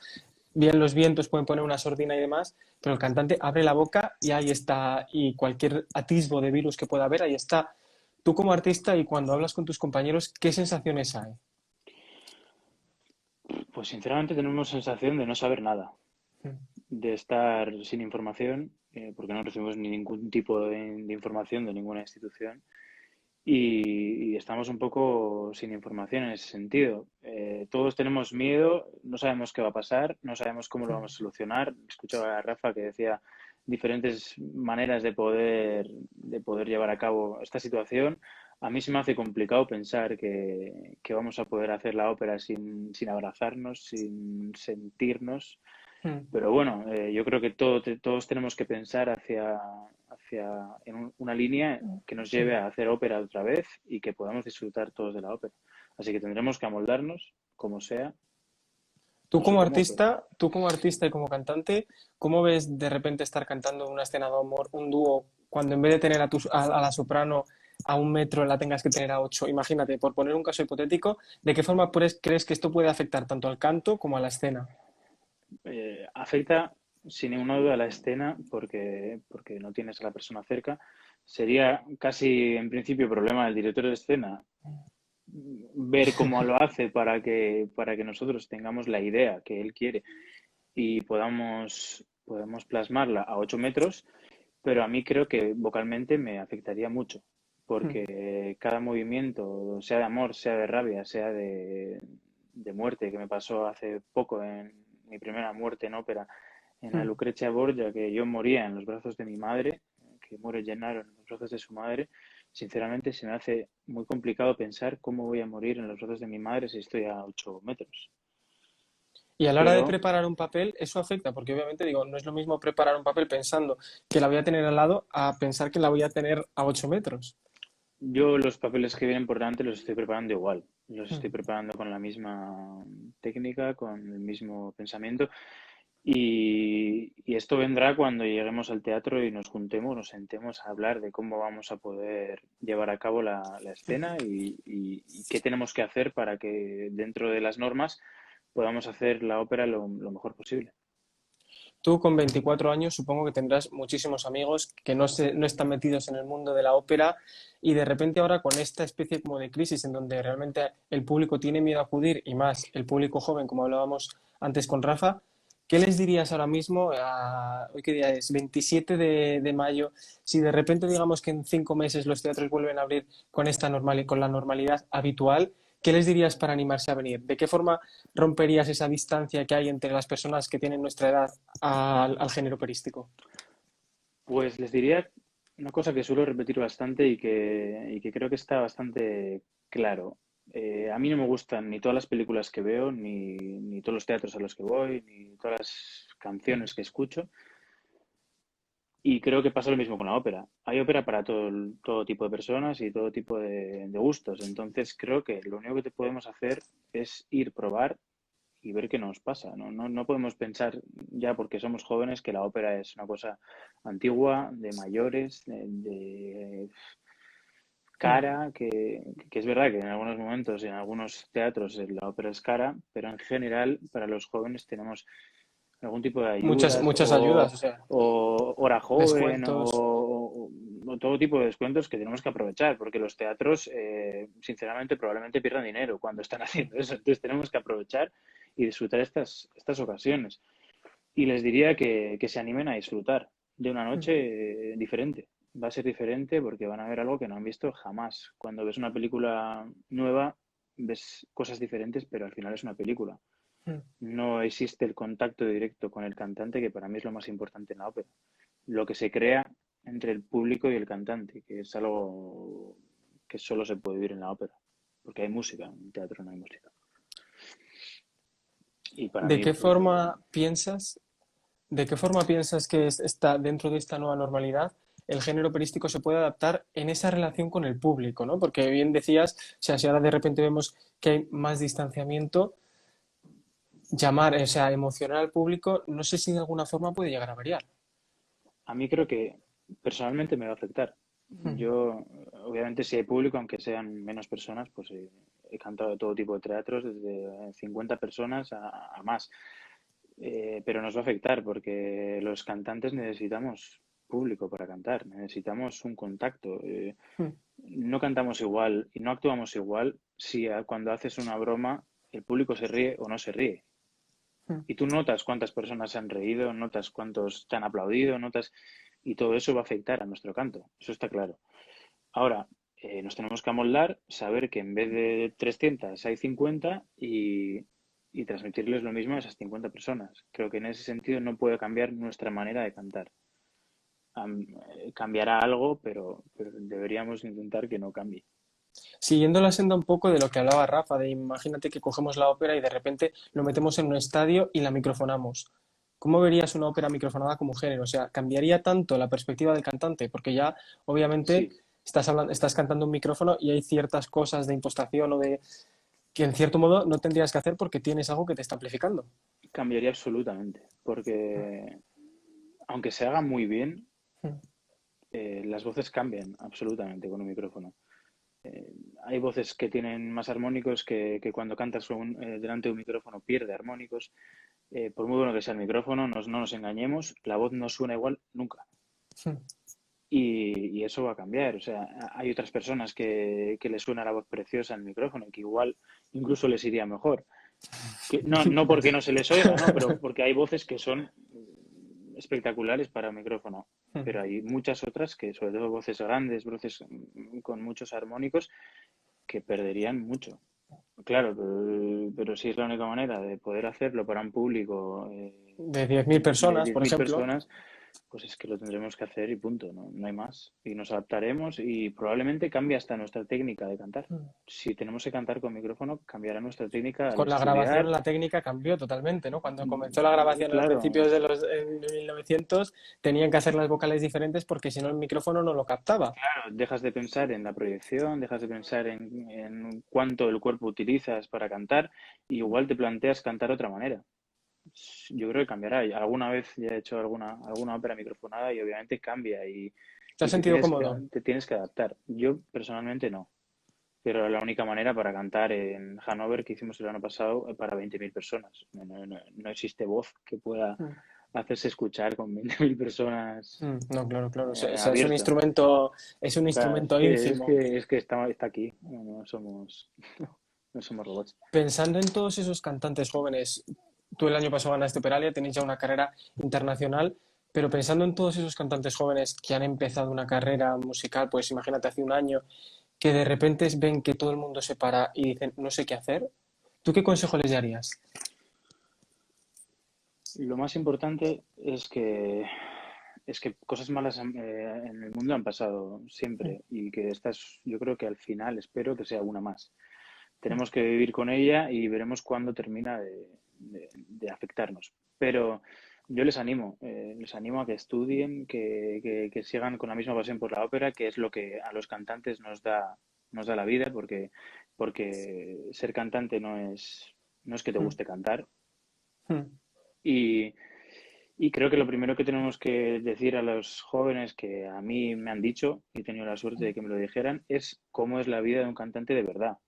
bien los vientos pueden poner una sordina y demás, pero el cantante abre la boca y ahí está, y cualquier atisbo de virus que pueda haber, ahí está. Tú como artista y cuando hablas con tus compañeros, ¿qué sensaciones hay? Pues sinceramente tenemos sensación de no saber nada, de estar sin información, porque no recibimos ningún tipo de información de ninguna institución y estamos un poco sin información en ese sentido. Todos tenemos miedo, no sabemos qué va a pasar, no sabemos cómo lo vamos a solucionar. Escuchaba a Rafa que decía diferentes maneras de poder llevar a cabo esta situación. A mí se me hace complicado pensar que vamos a poder hacer la ópera sin abrazarnos, sin sentirnos. Pero bueno, yo creo que todos tenemos que pensar en una línea que nos lleve a hacer ópera otra vez y que podamos disfrutar todos de la ópera. Así que tendremos que amoldarnos, como sea. Tú No sé como cómo, artista y como cantante, ¿cómo ves de repente estar cantando en una escena de amor, un dúo, cuando en vez de tener a la soprano a 1 metro la tengas que tener a 8? Imagínate, por poner un caso hipotético, ¿de qué forma crees que esto puede afectar tanto al canto como a la escena? afecta sin ninguna duda a la escena porque no tienes a la persona cerca. Sería casi en principio problema del director de escena ver cómo lo hace para que nosotros tengamos la idea que él quiere y podamos plasmarla a 8 metros, pero a mí creo que vocalmente me afectaría mucho porque cada movimiento, sea de amor, sea de rabia, sea de muerte, que me pasó hace poco en mi primera muerte en ópera, en la Lucrecia Borgia, que yo moría en los brazos de mi madre, que muere Gennaro en los brazos de su madre. Sinceramente, se me hace muy complicado pensar cómo voy a morir en los brazos de mi madre si estoy a 8 metros. Y a la hora de Pero preparar un papel, eso afecta, porque obviamente digo, no es lo mismo preparar un papel pensando que la voy a tener al lado a pensar que la voy a tener a 8 metros. yo los papeles que vienen por delante los estoy preparando igual. Los estoy preparando con la misma técnica, con el mismo pensamiento. Y esto vendrá cuando lleguemos al teatro y nos juntemos, nos sentemos a hablar de cómo vamos a poder llevar a cabo la escena y qué tenemos que hacer para que dentro de las normas podamos hacer la ópera lo mejor posible. Tú con 24 años supongo que tendrás muchísimos amigos que no están metidos en el mundo de la ópera y de repente ahora con esta especie como de crisis en donde realmente el público tiene miedo a acudir y más el público joven, como hablábamos antes con Rafa, ¿qué les dirías ahora mismo, hoy qué día es, 27 de mayo, si de repente digamos que en 5 meses los teatros vuelven a abrir con con la normalidad habitual? ¿Qué les dirías para animarse a venir? ¿De qué forma romperías esa distancia que hay entre las personas que tienen nuestra edad al género operístico? Pues les diría una cosa que suelo repetir bastante y que creo que está bastante claro. A mí no me gustan ni todas las películas que veo, ni todos los teatros a los que voy, ni todas las canciones que escucho. Y creo que pasa lo mismo con la ópera. Hay ópera para todo tipo de personas y todo tipo de gustos. Entonces creo que lo único que podemos hacer es ir, probar y ver qué nos pasa. No podemos pensar ya porque somos jóvenes que la ópera es una cosa antigua, de mayores, de cara, que es verdad que en algunos momentos, en algunos teatros la ópera es cara, pero en general para los jóvenes tenemos algún tipo de Muchas, ayudas muchas ayudas, o sea, o hora joven descuentos. o todo tipo de descuentos que tenemos que aprovechar, porque los teatros, sinceramente, probablemente pierdan dinero cuando están haciendo eso. Entonces tenemos que aprovechar y disfrutar estas ocasiones. Y les diría que se animen a disfrutar de una noche diferente. Va a ser diferente porque van a ver algo que no han visto jamás. Cuando ves una película nueva, ves cosas diferentes, pero al final es una película. No existe el contacto directo con el cantante, que para mí es lo más importante en la ópera. Lo que se crea entre el público y el cantante, que es algo que solo se puede vivir en la ópera, porque hay música, en teatro no hay música. Y para ¿De mí, qué pues, forma piensas, de qué forma piensas que está dentro de esta nueva normalidad el género operístico se puede adaptar en esa relación con el público, ¿no? Porque bien decías, o sea, si ahora de repente vemos que hay más distanciamiento, llamar, o sea, emocionar al público, no sé si de alguna forma puede llegar a variar. a mí creo que personalmente me va a afectar. Yo, obviamente, si hay público, aunque sean menos personas, pues he cantado de todo tipo de teatros, desde 50 personas a más. Pero nos va a afectar porque los cantantes necesitamos público para cantar, necesitamos un contacto. No cantamos igual y no actuamos igual si cuando haces una broma el público se ríe o no se ríe. Y tú notas cuántas personas se han reído, notas cuántos te han aplaudido, notas... Y todo eso va a afectar a nuestro canto, eso está claro. Ahora, nos tenemos que amoldar, saber que en vez de 300 hay 50 y transmitirles lo mismo a esas 50 personas. Creo que en ese sentido no puede cambiar nuestra manera de cantar. Cambiará algo, pero deberíamos intentar que no cambie. Siguiendo la senda un poco de lo que hablaba Rafa, de imagínate que cogemos la ópera y de repente lo metemos en un estadio y la microfonamos. ¿Cómo verías una ópera microfonada como género? O sea, ¿cambiaría tanto la perspectiva del cantante? Porque ya, obviamente, Sí, estás cantando un micrófono y hay ciertas cosas de impostación o de que en cierto modo no tendrías que hacer porque tienes algo que te está amplificando. cambiaría absolutamente, porque aunque se haga muy bien, las voces cambian absolutamente con un micrófono. Hay voces que tienen más armónicos que cuando cantas delante de un micrófono pierde armónicos. Por muy bueno que sea el micrófono, no nos engañemos, la voz no suena igual nunca. Y eso va a cambiar. O sea, hay otras personas que les suena la voz preciosa al micrófono y que igual incluso les iría mejor. No porque no se les oiga, ¿no? Pero porque hay voces que son espectaculares para micrófono, pero hay muchas otras que, sobre todo voces grandes, voces con muchos armónicos, que perderían mucho. Claro, pero si es la única manera de poder hacerlo para un público De 10.000 de personas, por 10.000 ejemplo. personas, pues es que lo tendremos que hacer y punto, no hay más. Y nos adaptaremos y probablemente cambie hasta nuestra técnica de cantar. Si tenemos que cantar con micrófono, cambiará nuestra técnica al Con la grabación estudiar. la técnica cambió totalmente, ¿no? Cuando comenzó la grabación a los Claro, principios de los en 1900 tenían que hacer las vocales diferentes porque si no el micrófono no lo captaba. claro, dejas de pensar en la proyección, dejas de pensar en cuánto el cuerpo utilizas para cantar y igual te planteas cantar de otra manera. Yo creo que cambiará. Alguna vez ya he hecho alguna ópera microfonada y obviamente cambia ¿Te has y sentido cómodo? te tienes que adaptar. Yo personalmente no, pero la única manera para cantar en Hannover que hicimos el año pasado para 20.000 personas. No existe voz que pueda hacerse escuchar con 20.000 personas No, claro, claro. O sea, abierto. es un Claro, instrumento ínfimo. es que está aquí, no somos, no somos robots. Pensando en todos esos cantantes jóvenes, tú el año pasado ganaste Operalia, tenéis ya una carrera internacional, pero pensando en todos esos cantantes jóvenes que han empezado una carrera musical, pues imagínate hace un año, que de repente ven que todo el mundo se para y dicen, no sé qué hacer, ¿tú qué consejo les darías? Lo más importante es que cosas malas en el mundo han pasado siempre y que estas, yo creo que al final espero que sea una más. Tenemos que vivir con ella y veremos cuándo termina de afectarnos. Pero yo les animo a que estudien, que sigan con la misma pasión por la ópera, que es lo que a los cantantes nos da la vida, porque ser cantante no es que te guste cantar. Y, y creo que lo primero que tenemos que decir a los jóvenes que a mí me han dicho, y he tenido la suerte de que me lo dijeran, es cómo es la vida de un cantante de verdad.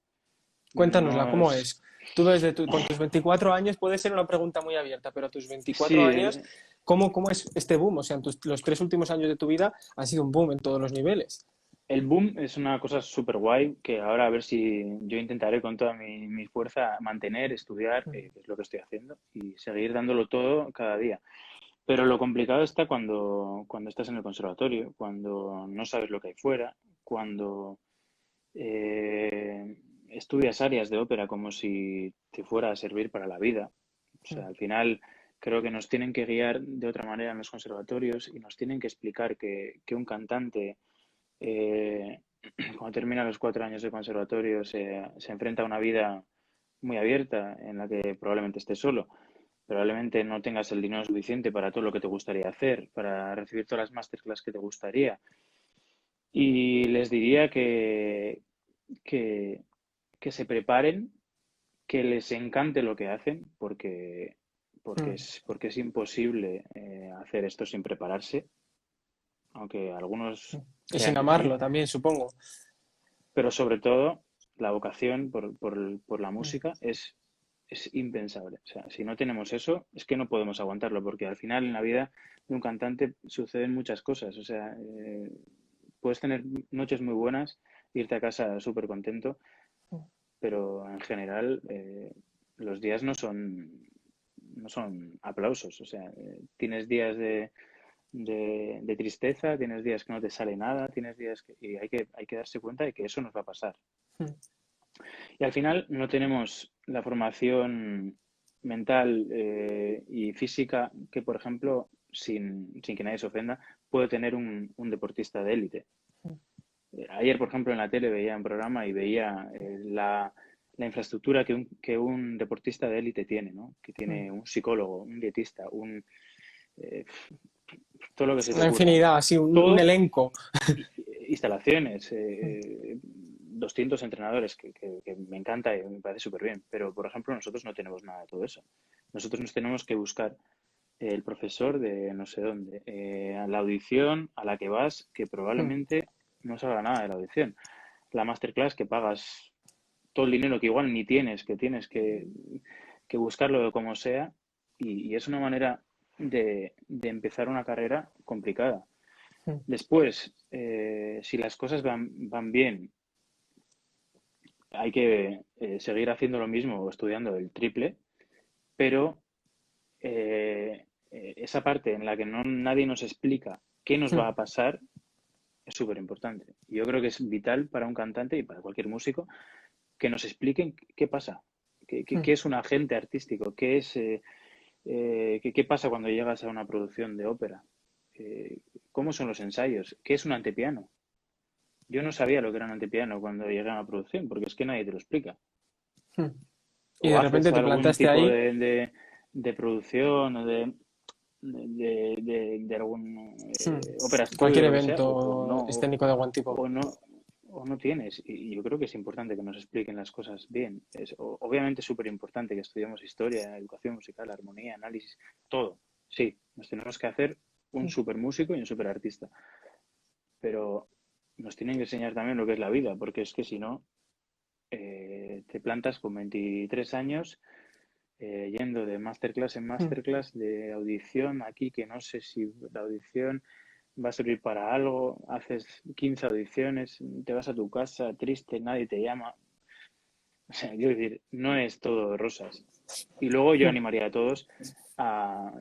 Cuéntanosla, No ¿cómo es... es? Tú con tus 24 años, puede ser una pregunta muy abierta, pero a tus 24 Sí, años, ¿cómo es este boom? O sea, los 3 últimos años de tu vida ha sido un boom en todos los niveles. el boom es una cosa súper guay que ahora a ver si yo intentaré con toda mi fuerza mantener, estudiar, que es lo que estoy haciendo, y seguir dándolo todo cada día. Pero lo complicado está cuando estás en el conservatorio, cuando no sabes lo que hay fuera, cuando estudias áreas de ópera como si te fuera a servir para la vida. O sea, al final creo que nos tienen que guiar de otra manera en los conservatorios y nos tienen que explicar que un cantante, eh, cuando termina los 4 años de conservatorio, se enfrenta a una vida muy abierta en la que probablemente estés solo. Probablemente no tengas el dinero suficiente para todo lo que te gustaría hacer, para recibir todas las masterclass que te gustaría. Y les diría que, que se preparen, que les encante lo que hacen, porque es imposible hacer esto sin prepararse, aunque algunos Y crean sin que sí, amarlo también, supongo. pero sobre todo la vocación por la música es impensable. O sea, si no tenemos eso, es que no podemos aguantarlo, porque al final en la vida de un cantante suceden muchas cosas. O sea, puedes tener noches muy buenas, irte a casa súper contento, pero en general los días no son aplausos. O sea, tienes días de tristeza, tienes días que no te sale nada, tienes días que, y hay que darse cuenta de que eso nos va a pasar. Y al final no tenemos la formación mental y física que, por ejemplo, sin que nadie se ofenda, puede tener un deportista de élite. Ayer, por ejemplo, en la tele veía un programa y veía la infraestructura que un deportista de élite tiene, ¿no? Que tiene un psicólogo, un dietista, eh, todo lo que se te Una ocurra. infinidad, así, un Todo, elenco. instalaciones, 200 entrenadores, que me encanta y me parece súper bien. Pero, por ejemplo, nosotros no tenemos nada de todo eso. Nosotros nos tenemos que buscar el profesor de no sé dónde, a la audición a la que vas, que probablemente no salga nada de la audición. La masterclass que pagas todo el dinero que igual ni tienes, que tienes que buscarlo de como sea, y es una manera de empezar una carrera complicada. Después, si las cosas van bien, hay que seguir haciendo lo mismo o estudiando el triple, pero esa parte en la que nadie nos explica qué nos va a pasar es súper importante. Yo creo que es vital para un cantante y para cualquier músico que nos expliquen qué pasa, qué es un agente artístico, qué pasa cuando llegas a una producción de ópera, cómo son los ensayos, qué es un antepiano. Yo no sabía lo que era un antepiano cuando llegué a una producción, porque es que nadie te lo explica. Y O de haces repente te algún plantaste tipo ahí. de producción o de algún ópera Cualquier estudio, lo que sea, evento escénico de algún tipo. o no, o no tienes. Y yo creo que es importante que nos expliquen las cosas bien. Obviamente es súper importante que estudiemos historia, educación musical, armonía, análisis, todo. Sí, nos tenemos que hacer un súper músico y un súper artista. Pero nos tienen que enseñar también lo que es la vida, porque es que si no, te plantas con 23 años yendo de masterclass en masterclass, de audición aquí, que no sé si la audición va a servir para algo, haces 15 audiciones, te vas a tu casa triste, nadie te llama. O sea, quiero decir, no es todo rosas. Y luego yo animaría a todos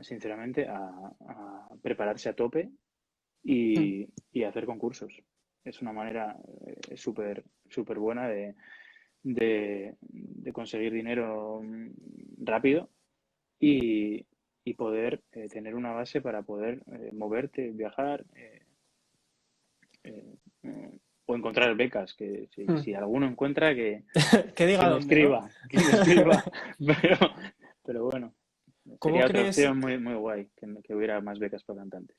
sinceramente, a prepararse a tope y hacer concursos. Es una manera súper súper buena de conseguir dinero rápido y, y poder tener una base para poder moverte, viajar eh, eh, o encontrar becas, que si alguno encuentra Que diga dónde, ¿no? que me escriba, pero, pero bueno, ¿Cómo sería otra crees, opción muy, muy guay que hubiera más becas para cantantes.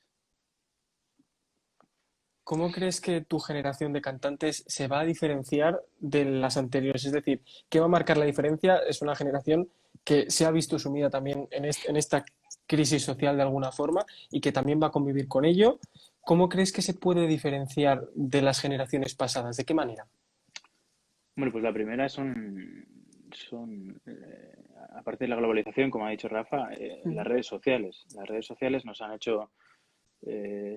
cómo crees que tu generación de cantantes se va a diferenciar de las anteriores? Es decir, ¿qué va a marcar la diferencia? Es una generación que se ha visto sumida también en esta crisis social de alguna forma y que también va a convivir con ello. ¿Cómo crees que se puede diferenciar de las generaciones pasadas? ¿De qué manera? Bueno, pues la primera aparte de la globalización, como ha dicho Rafa, las redes sociales. Las redes sociales nos han hecho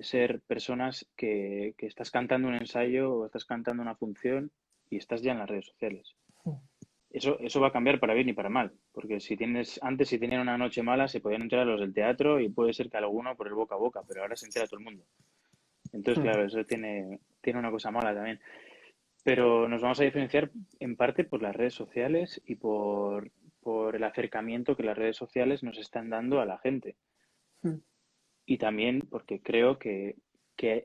ser personas que estás cantando un ensayo o estás cantando una función y estás ya en las redes sociales. Eso va a cambiar para bien y para mal, porque antes si tenían una noche mala se podían enterar los del teatro y puede ser que alguno por el boca a boca, pero ahora se entera todo el mundo. Entonces, claro, eso tiene una cosa mala también. Pero nos vamos a diferenciar en parte por las redes sociales y por el acercamiento que las redes sociales nos están dando a la gente. Y también porque creo que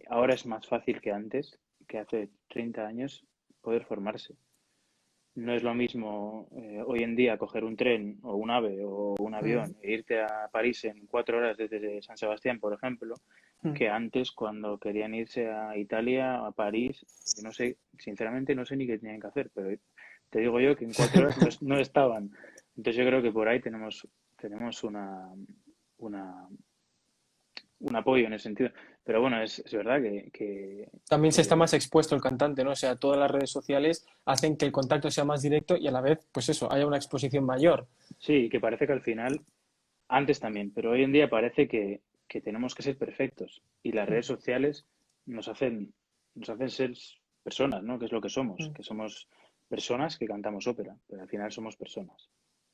ahora es más fácil que antes, que hace 30 años, poder formarse. No es lo mismo hoy en día coger un tren o un ave o un avión e irte a París en 4 horas desde San Sebastián, por ejemplo, que antes cuando querían irse a Italia, a París, yo no sé, sinceramente no sé ni qué tenían que hacer, pero te digo yo que en 4 horas no estaban. Entonces yo creo que por ahí tenemos una, un apoyo en ese sentido. Pero bueno, es verdad También se está que más expuesto el cantante, ¿no? O sea, todas las redes sociales hacen que el contacto sea más directo y a la vez, pues eso, haya una exposición mayor. sí, que parece que al final, antes también, pero hoy en día parece que tenemos que ser perfectos y las redes sociales nos hacen, nos hacen ser personas, ¿no? Que es lo que somos personas que cantamos ópera, pero al final somos personas.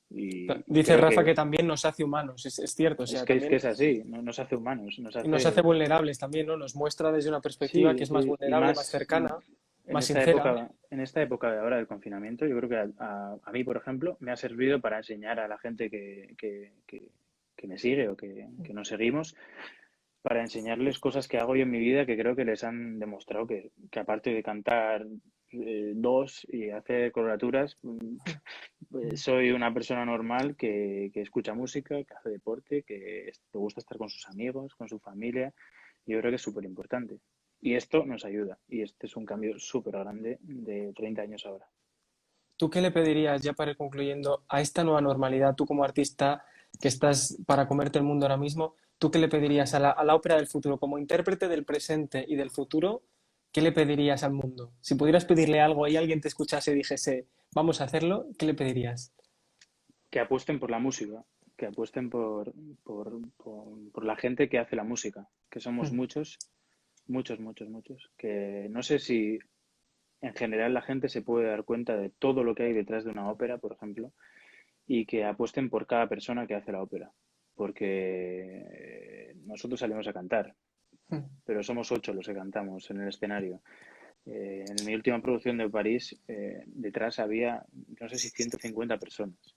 Y Dice creo Rafa que que también nos hace humanos, es cierto, o sea, es que también es así, nos hace humanos, y nos hace vulnerables también, ¿no? Nos muestra desde una perspectiva que sí, es más sí, y vulnerable, más más cercana, más sincera. en esta época de ahora del confinamiento, yo creo que a mí, por ejemplo, me ha servido para enseñar a la gente que me sigue o que nos seguimos, para enseñarles cosas que hago yo en mi vida que creo que les han demostrado que aparte de cantar dos y hacer coloraturas, pues soy una persona normal que escucha música, que hace deporte, que te gusta estar con sus amigos, con su familia. Yo creo que es súper importante. Y esto nos ayuda. Y este es un cambio súper grande de 30 años ahora. ¿Tú qué le pedirías, ya para ir concluyendo, a esta nueva normalidad, tú como artista que estás para comerte el mundo ahora mismo, tú qué le pedirías a la ópera del futuro, como intérprete del presente y del futuro, qué le pedirías al mundo? Si pudieras pedirle algo y alguien te escuchase y dijese, vamos a hacerlo, ¿qué le pedirías? Que apuesten por la música, que apuesten por la gente que hace la música, que somos muchos, muchos, muchos, muchos. Que no sé si en general la gente se puede dar cuenta de todo lo que hay detrás de una ópera, por ejemplo, y que apuesten por cada persona que hace la ópera. porque nosotros salimos a cantar, pero somos 8 los que cantamos en el escenario. En mi última producción de París, detrás había, no sé si 150 personas.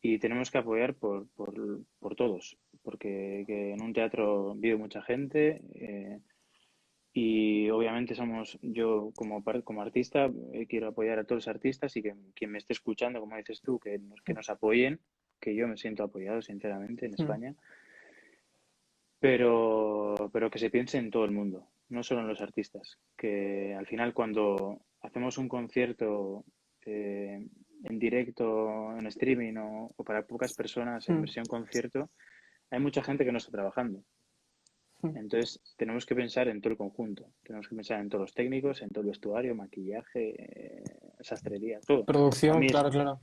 Y tenemos que apoyar por todos, porque que en un teatro vive mucha gente y obviamente yo como artista quiero apoyar a todos los artistas y que quien me esté escuchando, como dices tú, que nos apoyen, que yo me siento apoyado sinceramente en España, pero que se piense en todo el mundo, no solo en los artistas, que al final cuando hacemos un concierto en directo, en streaming o para pocas personas en versión concierto, hay mucha gente que no está trabajando. Entonces tenemos que pensar en todo el conjunto, tenemos que pensar en todos los técnicos, en todo el vestuario, maquillaje, sastrería, todo. Producción, claro.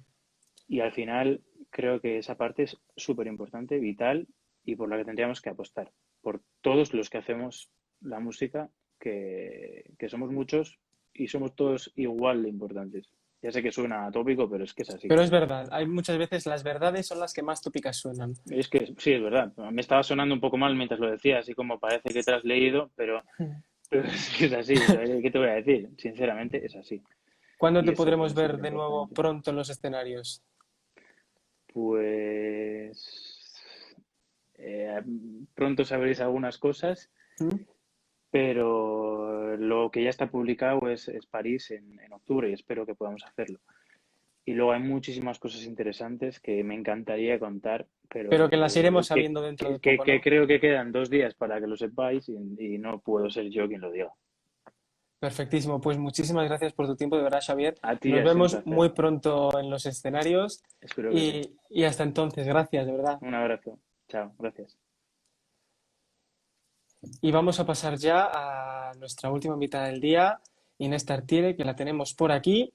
Y al final creo que esa parte es súper importante, vital y por la que tendríamos que apostar, por todos los que hacemos la música, que somos muchos y somos todos igual de importantes. Ya sé que suena tópico, pero es que es así. Pero es verdad, hay muchas veces las verdades son las que más tópicas suenan. Es que sí, es verdad. Me estaba sonando un poco mal mientras lo decía, así como parece que te has leído, pero es así. ¿Qué te voy a decir? Sinceramente, es así. ¿Cuándo te podremos ver de nuevo pronto en los escenarios? Pues pronto sabréis algunas cosas, pero lo que ya está publicado es París en octubre y espero que podamos hacerlo. Y luego hay muchísimas cosas interesantes que me encantaría contar, pero que las iremos sabiendo dentro de poco, ¿no? Que creo que quedan 2 días para que lo sepáis y no puedo ser yo quien lo diga. Perfectísimo, pues muchísimas gracias por tu tiempo, de verdad, Xavier. A ti, nos vemos muy pronto en los escenarios. Espero que sí. Y hasta entonces, gracias, de verdad. Un abrazo. Chao, gracias. Y vamos a pasar ya a nuestra última invitada del día, Inés Tartiere, que la tenemos por aquí.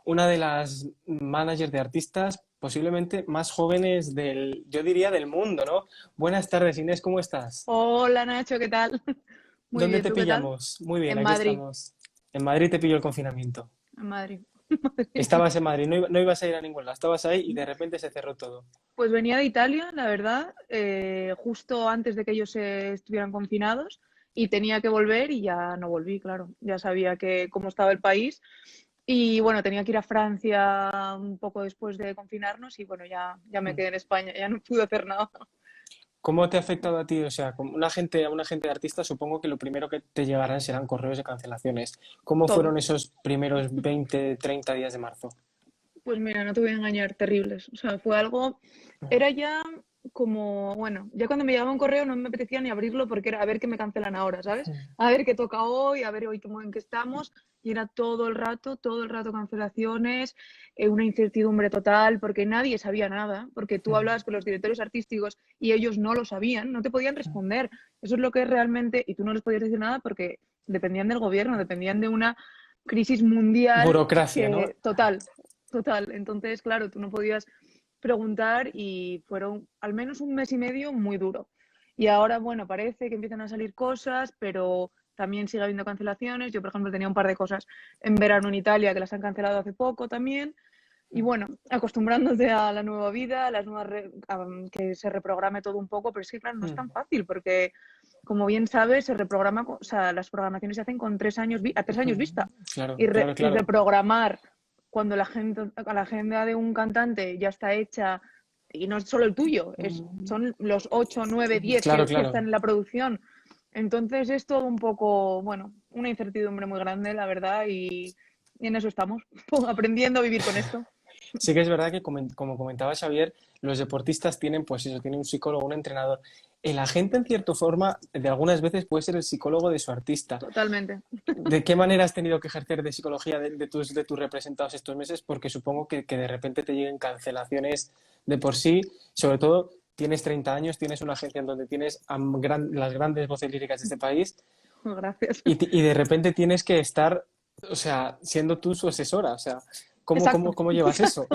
Una de las managers de artistas posiblemente más jóvenes yo diría, del mundo, ¿no? Buenas tardes, Inés, ¿cómo estás? Hola, Nacho, ¿qué tal? Muy ¿Dónde bien, te pillamos? Muy bien, en aquí Madrid. Estamos. En Madrid te pilló el confinamiento. En Madrid. Estabas en Madrid, no ibas a ir a ningún lado, estabas ahí y de repente se cerró todo. Pues venía de Italia, la verdad, justo antes de que ellos estuvieran confinados y tenía que volver y ya no volví, claro. Ya sabía cómo estaba el país y bueno, tenía que ir a Francia un poco después de confinarnos y bueno, ya me quedé en España, ya no pude hacer nada. ¿Cómo te ha afectado a ti? O sea, como un agente de artista, supongo que lo primero que te llegarán serán correos de cancelaciones. ¿Cómo fueron esos primeros 20, 30 días de marzo? Pues mira, no te voy a engañar, terribles. O sea, fue algo... Era ya como, bueno, ya cuando me llegaba un correo no me apetecía ni abrirlo porque era a ver qué me cancelan ahora, ¿sabes? A ver qué toca hoy, a ver hoy en qué estamos. Y era todo el rato cancelaciones, una incertidumbre total, porque nadie sabía nada, porque tú hablabas con los directores artísticos y ellos no lo sabían, no te podían responder. Eso es lo que es realmente, y tú no les podías decir nada porque dependían del gobierno, dependían de una crisis mundial. Burocracia, ¿no? Total. Entonces, claro, tú no podías preguntar y fueron al menos un mes y medio muy duro. Y ahora, bueno, parece que empiezan a salir cosas, pero también sigue habiendo cancelaciones. Yo, por ejemplo, tenía un par de cosas en verano en Italia que las han cancelado hace poco también. Y bueno, acostumbrándote a la nueva vida, a las nuevas que se reprograme todo un poco, pero es que, claro, no es tan fácil porque, como bien sabes, se reprograma, o sea, las programaciones se hacen con 3 años, a 3 años vista. Claro, y claro. reprogramar cuando la agenda de un cantante ya está hecha, y no es solo el tuyo, son los 8, 9, 10 que están en la producción. Entonces es todo un poco, bueno, una incertidumbre muy grande, la verdad, y en eso estamos, aprendiendo a vivir con esto. Sí que es verdad que, como comentaba Xavier, los deportistas tienen, pues eso, tienen un psicólogo, un entrenador. El agente, en cierta forma, de algunas veces puede ser el psicólogo de su artista. Totalmente. ¿De qué manera has tenido que ejercer de psicología de tus representados estos meses? Porque supongo que de repente te lleguen cancelaciones de por sí. Sobre todo, tienes 30 años, tienes una agencia en donde tienes las grandes voces líricas de este país. Gracias. Y de repente tienes que estar, o sea, siendo tú su asesora. O sea, ¿cómo llevas eso?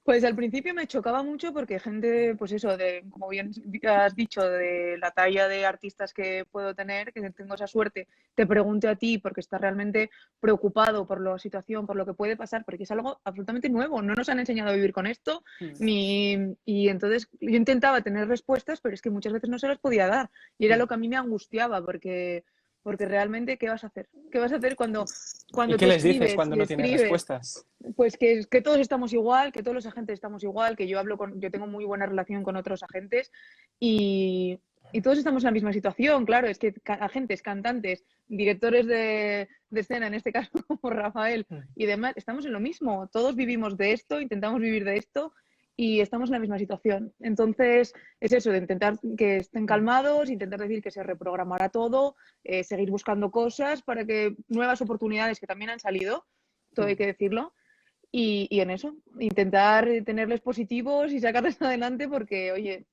Pues al principio me chocaba mucho porque gente, pues eso, como bien has dicho, de la talla de artistas que puedo tener, que tengo esa suerte, te pregunte a ti porque estás realmente preocupado por la situación, por lo que puede pasar, porque es algo absolutamente nuevo. No nos han enseñado a vivir con esto, y entonces yo intentaba tener respuestas, pero es que muchas veces no se las podía dar. Y era lo que a mí me angustiaba, porque realmente, ¿qué vas a hacer? ¿Qué vas a hacer ¿Y cuando qué tú les dices escribes cuando y no tienes escribes? respuestas? Pues que todos estamos igual, que todos los agentes estamos igual, que yo tengo muy buena relación con otros agentes y todos estamos en la misma situación, claro, es que agentes, cantantes, directores de escena, en este caso como Rafael y demás, estamos en lo mismo, todos vivimos de esto, intentamos vivir de esto y estamos en la misma situación. Entonces, es eso, de intentar que estén calmados, intentar decir que se reprogramará todo, seguir buscando cosas para que nuevas oportunidades que también han salido, todo hay que decirlo, y en eso, intentar tenerles positivos y sacarles adelante porque, oye,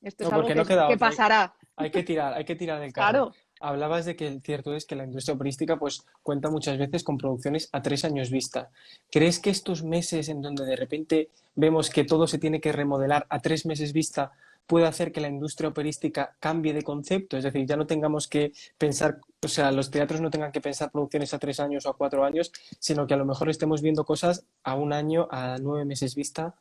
esto es No, algo porque no queda que otra. pasará. Hay que tirar del carro. Claro, Hablabas de que el cierto es que la industria operística pues cuenta muchas veces con producciones a 3 años vista. ¿Crees que estos meses en donde de repente vemos que todo se tiene que remodelar a 3 meses vista puede hacer que la industria operística cambie de concepto? Es decir, ya no tengamos que pensar, o sea, los teatros no tengan que pensar producciones a 3 años o a 4 años, sino que a lo mejor estemos viendo cosas a 1 año, a 9 meses vista.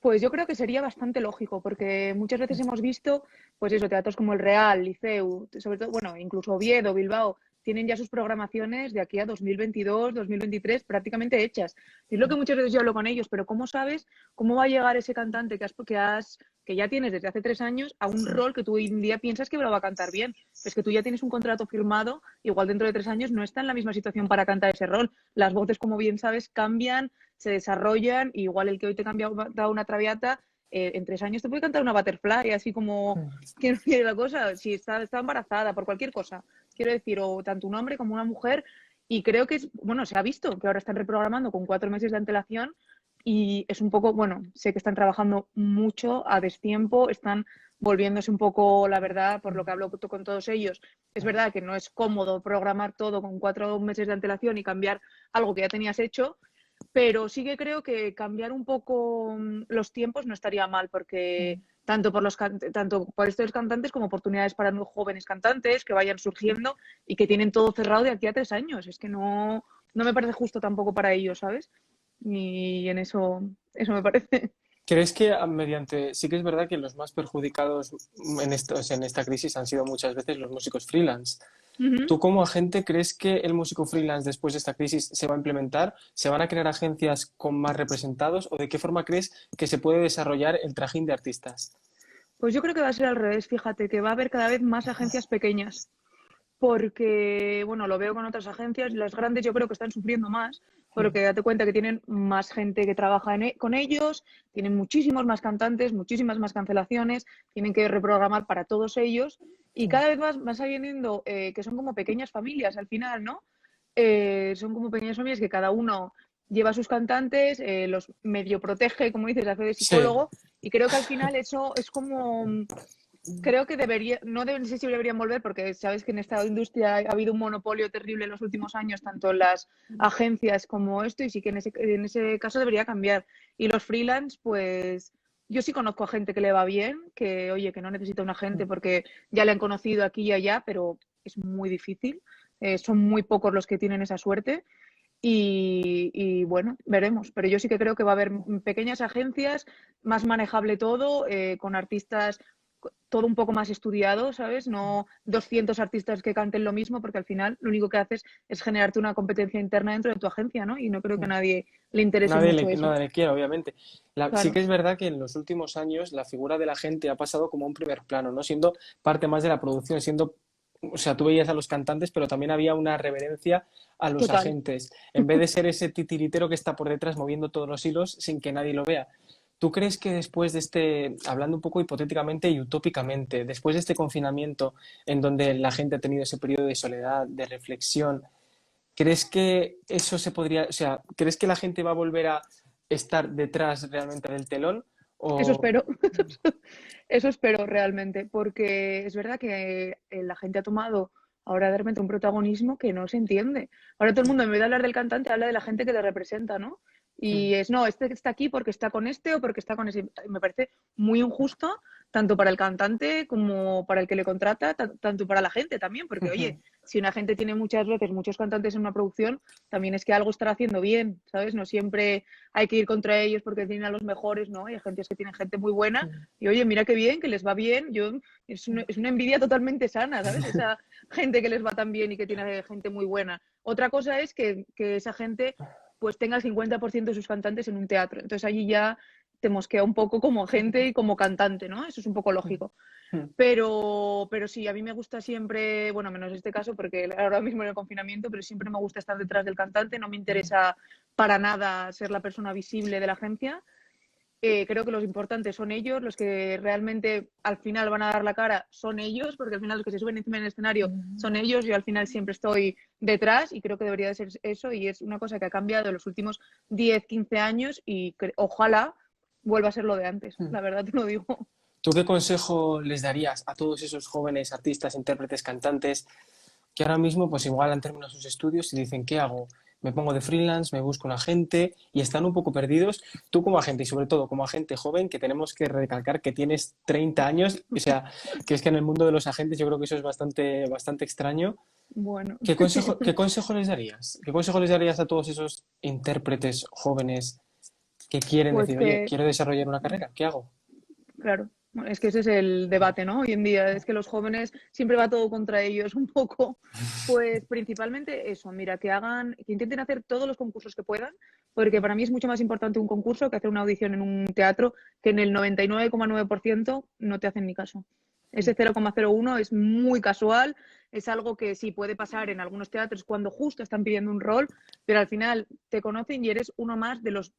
pues yo creo que sería bastante lógico, porque muchas veces hemos visto, pues eso, teatros como el Real, Liceu, sobre todo, bueno, incluso Oviedo, Bilbao, tienen ya sus programaciones de aquí a 2022, 2023 prácticamente hechas. Y es lo que muchas veces yo hablo con ellos, pero ¿cómo sabes cómo va a llegar ese cantante que ya tienes desde hace 3 años a un rol que tú hoy en día piensas que lo va a cantar bien? Es que tú ya tienes un contrato firmado, igual dentro de 3 años no está en la misma situación para cantar ese rol. Las voces, como bien sabes, cambian, se desarrollan, y igual el que hoy te da una traviata, en 3 años te puede cantar una butterfly, así como quiero decir la cosa, si está embarazada por cualquier cosa, quiero decir, o tanto un hombre como una mujer, y creo que bueno, se ha visto que ahora están reprogramando con 4 meses de antelación, y es un poco, bueno, sé que están trabajando mucho a destiempo, están volviéndose un poco, la verdad, por lo que hablo con todos ellos, es verdad que no es cómodo programar todo con 4 meses de antelación y cambiar algo que ya tenías hecho, pero sí que creo que cambiar un poco los tiempos no estaría mal, porque tanto por estos cantantes como oportunidades para nuevos jóvenes cantantes que vayan surgiendo y que tienen todo cerrado de aquí a 3 años. Es que no me parece justo tampoco para ellos, ¿sabes? Y en eso me parece. ¿Crees que sí que es verdad que los más perjudicados en esta crisis han sido muchas veces los músicos freelance? Ujú. ¿Tú como agente crees que el músico freelance después de esta crisis se va a implementar? ¿Se van a crear agencias con más representados? ¿O de qué forma crees que se puede desarrollar el trajín de artistas? Pues yo creo que va a ser al revés, fíjate, que va a haber cada vez más agencias pequeñas. Porque, bueno, lo veo con otras agencias, las grandes yo creo que están sufriendo más, porque date cuenta que tienen más gente que trabaja con ellos, tienen muchísimos más cantantes, muchísimas más cancelaciones, tienen que reprogramar para todos ellos, y cada vez más va saliendo que son como pequeñas familias al final, ¿no? Son como pequeñas familias que cada uno lleva a sus cantantes, los medio protege, como dices, hace de Sí, psicólogo, y creo que al final eso es como creo que no sé si deberían volver, porque sabes que en esta industria ha habido un monopolio terrible en los últimos años, tanto en las agencias como esto, y sí que en ese caso debería cambiar. Y los freelance, pues yo sí conozco a gente que le va bien, que oye, que no necesita un agente porque ya le han conocido aquí y allá, pero es muy difícil. Son muy pocos los que tienen esa suerte. Y bueno, veremos. Pero yo sí que creo que va a haber pequeñas agencias, más manejable todo, con artistas todo un poco más estudiado, ¿sabes? No 200 artistas que canten lo mismo, porque al final lo único que haces es generarte una competencia interna dentro de tu agencia, ¿no? Y no creo que a nadie le interese mucho eso. nadie le quiere, obviamente. Sí Claro, que es verdad que en los últimos años la figura de la gente ha pasado como a un primer plano, ¿no? Siendo parte más de la producción, o sea, tú veías a los cantantes, pero también había una reverencia a los total. agentes, en vez de ser ese titiritero que está por detrás moviendo todos los hilos sin que nadie lo vea. ¿Tú crees que después de hablando un poco hipotéticamente y utópicamente, después de este confinamiento en donde la gente ha tenido ese periodo de soledad, de reflexión, ¿crees que eso o sea, ¿crees que la gente va a volver a estar detrás realmente del telón? Eso O espero. Eso espero realmente, porque es verdad que la gente ha tomado ahora de repente un protagonismo que no se entiende. Ahora todo el mundo, en vez de hablar del cantante, habla de la gente que le representa, ¿no? Y es, no, este está aquí porque está con este o porque está con ese. Me parece muy injusto, tanto para el cantante como para el que le contrata, tanto para la gente también, porque, oye, si una gente tiene muchas veces muchos cantantes en una producción, también es que algo estará haciendo bien, ¿sabes? No siempre hay que ir contra ellos porque tienen a los mejores, ¿no? Hay agencias que tienen gente muy buena y, oye, mira qué bien, que les va bien. Es una envidia totalmente sana, ¿sabes? Esa gente que les va tan bien y que tiene gente muy buena. Otra cosa es que esa gente pues tenga el 50% de sus cantantes en un teatro. Entonces allí ya te mosquea un poco como gente y como cantante, ¿no? Eso es un poco lógico. Pero sí, a mí me gusta siempre, bueno, menos este caso porque ahora mismo en el confinamiento, pero siempre me gusta estar detrás del cantante, no me interesa para nada ser la persona visible de la agencia. Creo que los importantes son ellos, los que realmente al final van a dar la cara son ellos, porque al final los que se suben encima del escenario son ellos. Yo al final siempre estoy detrás y creo que debería de ser eso, y es una cosa que ha cambiado en los últimos 10, 15 años y ojalá vuelva a ser lo de antes, la verdad te lo digo. ¿Tú qué consejo les darías a todos esos jóvenes artistas, intérpretes, cantantes que ahora mismo pues igual han terminado sus estudios y dicen, ¿qué hago? Me pongo de freelance, me busco un agente y están un poco perdidos? Tú como agente y sobre todo como agente joven, que tenemos que recalcar que tienes 30 años, o sea, que es que en el mundo de los agentes yo creo que eso es bastante extraño. Bueno. ¿Qué consejo les darías? ¿Qué consejo les darías a todos esos intérpretes jóvenes que quieren Pues decir, oye, quiero desarrollar una carrera, ¿qué hago? Claro, es que ese es el debate, ¿no? Hoy en día es que los jóvenes siempre va todo contra ellos un poco. Pues principalmente eso, mira, que intenten hacer todos los concursos que puedan, porque para mí es mucho más importante un concurso que hacer una audición en un teatro, que en el 99,9% no te hacen ni caso. Ese 0,01 es muy casual, es algo que sí puede pasar en algunos teatros cuando justo están pidiendo un rol, pero al final te conocen y eres uno más de los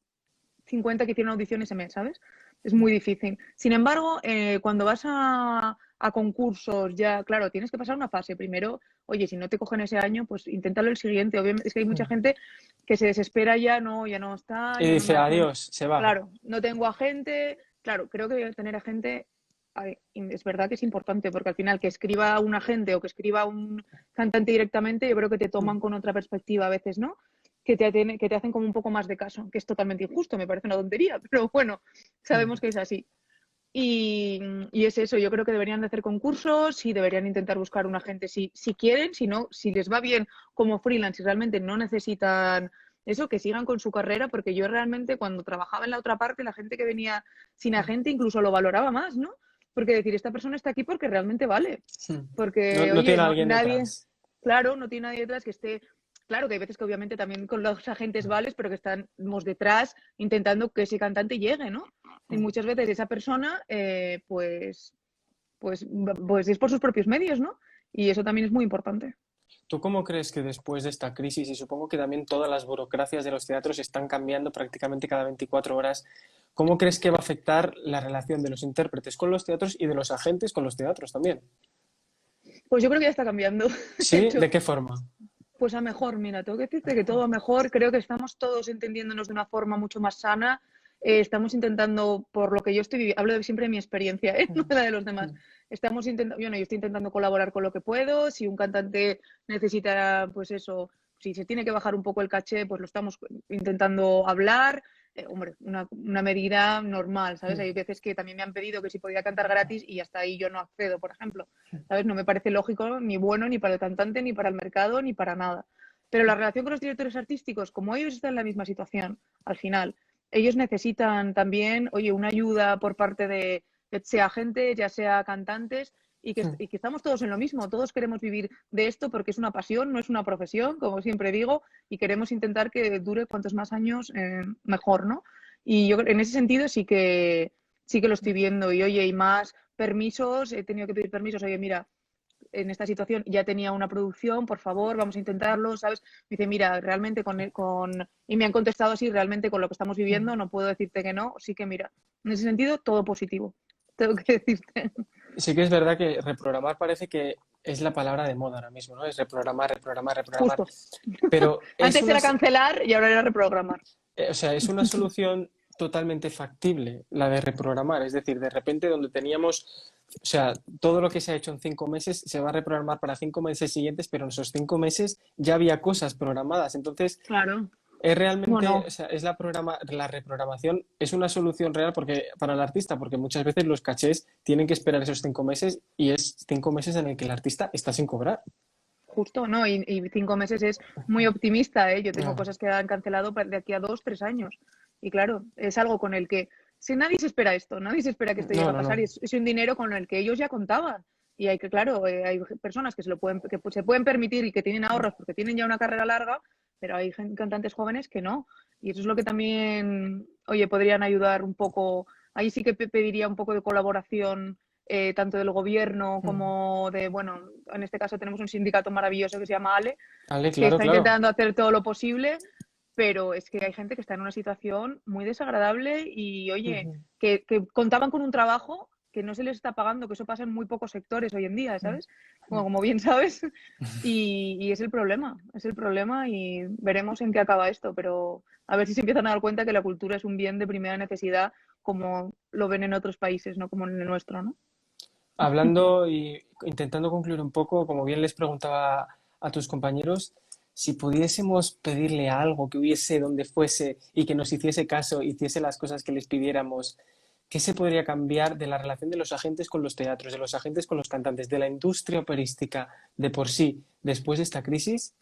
50 que hicieron audición ese mes, ¿sabes? Es muy difícil. Sin embargo, cuando vas a concursos, ya, claro, tienes que pasar una fase. Primero, oye, si no te cogen ese año, pues inténtalo el siguiente. Obviamente, es que hay mucha gente que se desespera ya no está. Y Ya no dice, me adiós, se va. Claro, no tengo agente. Claro, creo que tener agente es verdad que es importante, porque al final que escriba un agente o que escriba un cantante directamente, yo creo que te toman con otra perspectiva a veces, ¿no? Que te hacen como un poco más de caso, que es totalmente injusto, me parece una tontería, pero bueno, sabemos que es así. Y es eso, yo creo que deberían de hacer concursos y deberían intentar buscar un agente si quieren, si no, si les va bien como freelance y realmente no necesitan eso, que sigan con su carrera, porque yo realmente cuando trabajaba en la otra parte, la gente que venía sin agente incluso lo valoraba más, ¿no? Porque decir, esta persona está aquí porque realmente vale. Porque, No oye, tiene a alguien nadie, detrás. claro, no tiene nadie detrás que esté. Claro que hay veces que obviamente también con los agentes vales, pero que estamos detrás intentando que ese cantante llegue, ¿no? Y muchas veces esa persona, pues es por sus propios medios, ¿no? Y eso también es muy importante. ¿Tú cómo crees que después de esta crisis, y supongo que también todas las burocracias de los teatros están cambiando prácticamente cada 24 horas, cómo crees que va a afectar la relación de los intérpretes con los teatros y de los agentes con los teatros también? Pues yo creo que ya está cambiando. ¿Sí? ¿De qué forma? Pues a mejor, mira, tengo que decirte que todo a mejor. Creo que estamos todos entendiéndonos de una forma mucho más sana. Estamos intentando, por lo que yo estoy viviendo, hablo siempre de mi experiencia, no de la de los demás. Estamos intentando, yo estoy intentando colaborar con lo que puedo. Si un cantante necesita, pues eso, si se tiene que bajar un poco el caché, pues lo estamos intentando hablar. Hombre, una medida normal, ¿sabes? Hay veces que también me han pedido que si podía cantar gratis y hasta ahí yo no accedo, por ejemplo, ¿sabes? No me parece lógico ni bueno ni para el cantante, ni para el mercado, ni para nada. Pero la relación con los directores artísticos, como ellos están en la misma situación, al final, ellos necesitan también, oye, una ayuda por parte de sea gente, ya sea cantantes, y que estamos todos en lo mismo. Todos queremos vivir de esto porque es una pasión, no es una profesión, como siempre digo, y queremos intentar que dure cuantos más años mejor, ¿no? Y yo en ese sentido sí que lo estoy viendo. Y oye, y más permisos, he tenido que pedir permisos, oye, mira, en esta situación ya tenía una producción, por favor, vamos a intentarlo, ¿sabes? Me dice, mira, realmente y me han contestado así, realmente con lo que estamos viviendo, no puedo decirte que no, sí que mira, en ese sentido, todo positivo, tengo que decirte. Sí que es verdad que reprogramar parece que es la palabra de moda ahora mismo, ¿no? Es reprogramar. Justo. Pero Antes era cancelar y ahora era reprogramar. o sea, es una solución totalmente factible la de reprogramar. Es decir, de repente donde teníamos, o sea, todo lo que se ha hecho en 5 meses se va a reprogramar para 5 meses siguientes, pero en esos 5 meses ya había cosas programadas. Entonces, claro. Es realmente, Bueno, o sea, es la reprogramación, es una solución real porque, para el artista, porque muchas veces los cachés tienen que esperar esos 5 meses y es 5 meses en el que el artista está sin cobrar. justo, ¿no? Y 5 meses es muy optimista, ¿eh? Yo tengo Ah, cosas que han cancelado de aquí a 2, 3 años. Y claro, es algo con el que, si nadie se espera esto, nadie se espera que esto llegue no, a no, pasar y no. es un dinero con el que ellos ya contaban. Y hay que, claro, hay personas que se pueden permitir y que tienen ahorros porque tienen ya una carrera larga, pero hay cantantes jóvenes que no. Y eso es lo que también, oye, podrían ayudar un poco. Ahí sí que pediría un poco de colaboración, tanto del gobierno Mm. como de, bueno, en este caso tenemos un sindicato maravilloso que se llama ALE, Vale, que claro, está claro. intentando hacer todo lo posible, pero es que hay gente que está en una situación muy desagradable y, oye, Ujú. que contaban con un trabajo que no se les está pagando, que eso pasa en muy pocos sectores hoy en día, ¿sabes? Bueno, como bien sabes, y es el problema y veremos en qué acaba esto, pero a ver si se empiezan a dar cuenta que la cultura es un bien de primera necesidad como lo ven en otros países, no como en el nuestro, ¿no? Hablando y intentando concluir un poco, como bien les preguntaba a tus compañeros, si pudiésemos pedirle algo que hubiese donde fuese y que nos hiciese caso, hiciese las cosas que les pidiéramos, ¿qué se podría cambiar de la relación de los agentes con los teatros, de los agentes con los cantantes, de la industria operística de por sí después de esta crisis?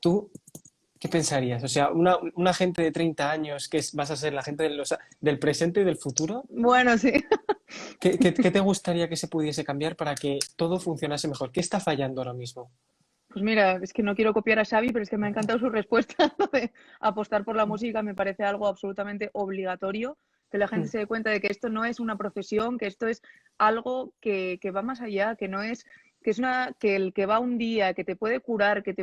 ¿Tú qué pensarías? O sea, una agente de 30 años vas a ser la gente del presente y del futuro. Bueno, sí. ¿Qué te gustaría que se pudiese cambiar para que todo funcionase mejor? ¿Qué está fallando ahora mismo? Pues mira, es que no quiero copiar a Xavi, pero es que me ha encantado su respuesta, ¿no? De apostar por la música me parece algo absolutamente obligatorio, que la gente se dé cuenta de que esto no es una profesión, que esto es algo que va más allá, que no es, que el que va un día, que te puede curar, que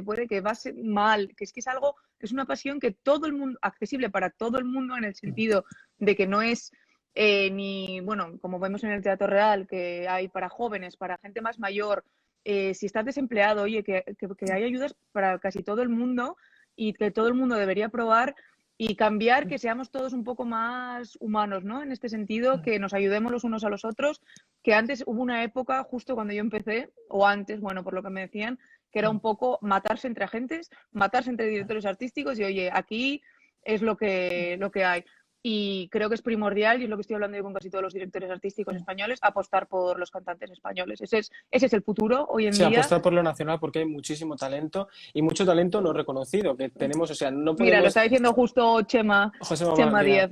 va a ser mal, que es algo, que es una pasión que todo el mundo, accesible para todo el mundo en el sentido de que no es ni, bueno, como vemos en el Teatro Real, que hay para jóvenes, para gente más mayor, si estás desempleado, oye, que hay ayudas para casi todo el mundo y que todo el mundo debería probar y cambiar, que seamos todos un poco más humanos, ¿no? En este sentido, que nos ayudemos los unos a los otros, que antes hubo una época, justo cuando yo empecé, o antes, bueno, por lo que me decían, que era un poco matarse entre agentes, matarse entre directores artísticos y, oye, aquí es lo que hay. Y creo que es primordial, y es lo que estoy hablando yo con casi todos los directores artísticos españoles, apostar por los cantantes españoles. Ese es el futuro hoy en Sí, día. apostar por lo nacional porque hay muchísimo talento y mucho talento no reconocido que tenemos. O sea, no Mira, lo podemos. está diciendo justo José Mamá, Chema mira, Díaz.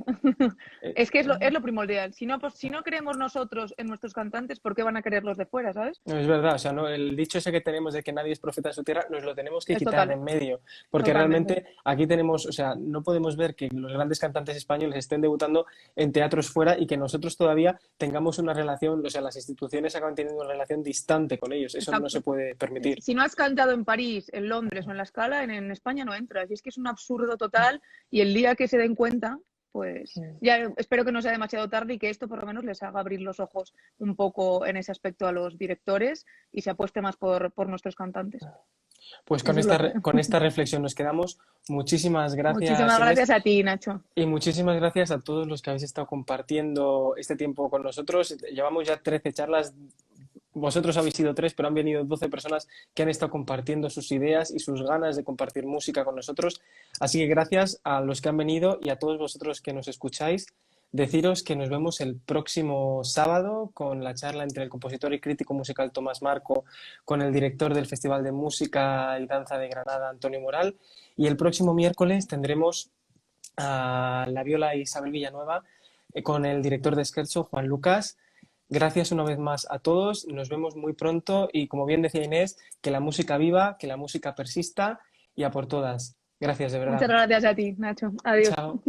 eh, Es que es lo primordial. Si no creemos nosotros en nuestros cantantes, ¿por qué van a querer los de fuera, sabes? no es verdad. O sea, no, el dicho ese que tenemos de que nadie es profeta en su tierra, nos lo tenemos que Es quitar de total, en medio. Porque totalmente. realmente aquí tenemos, o sea, no podemos ver que los grandes cantantes españoles estén debutando en teatros fuera y que nosotros todavía tengamos una relación, o sea, las instituciones acaban teniendo una relación distante con ellos. Eso no se Exacto. puede permitir. Si no has cantado en París, en Londres o en La Scala, en España no entras. Y es que es un absurdo total. Y el día que se den cuenta, pues ya espero que no sea demasiado tarde y que esto por lo menos les haga abrir los ojos un poco en ese aspecto a los directores y se apueste más por nuestros cantantes. Pues Eso es lo que. con esta reflexión nos quedamos. Muchísimas gracias, Muchísimas Inés. gracias a ti, Nacho. Y muchísimas gracias a todos los que habéis estado compartiendo este tiempo con nosotros. Llevamos ya 13 charlas. Vosotros habéis sido 3, pero han venido 12 personas que han estado compartiendo sus ideas y sus ganas de compartir música con nosotros. Así que gracias a los que han venido y a todos vosotros que nos escucháis. Deciros que nos vemos el próximo sábado con la charla entre el compositor y crítico musical Tomás Marco, con el director del Festival de Música y Danza de Granada, Antonio Moral. Y el próximo miércoles tendremos a la viola Isabel Villanueva, con el director de Scherzo, Juan Lucas. Gracias una vez más a todos, nos vemos muy pronto y como bien decía Inés, que la música viva, que la música persista y a por todas. Gracias, de Muchas verdad. gracias a ti, Nacho. Adiós. Chao.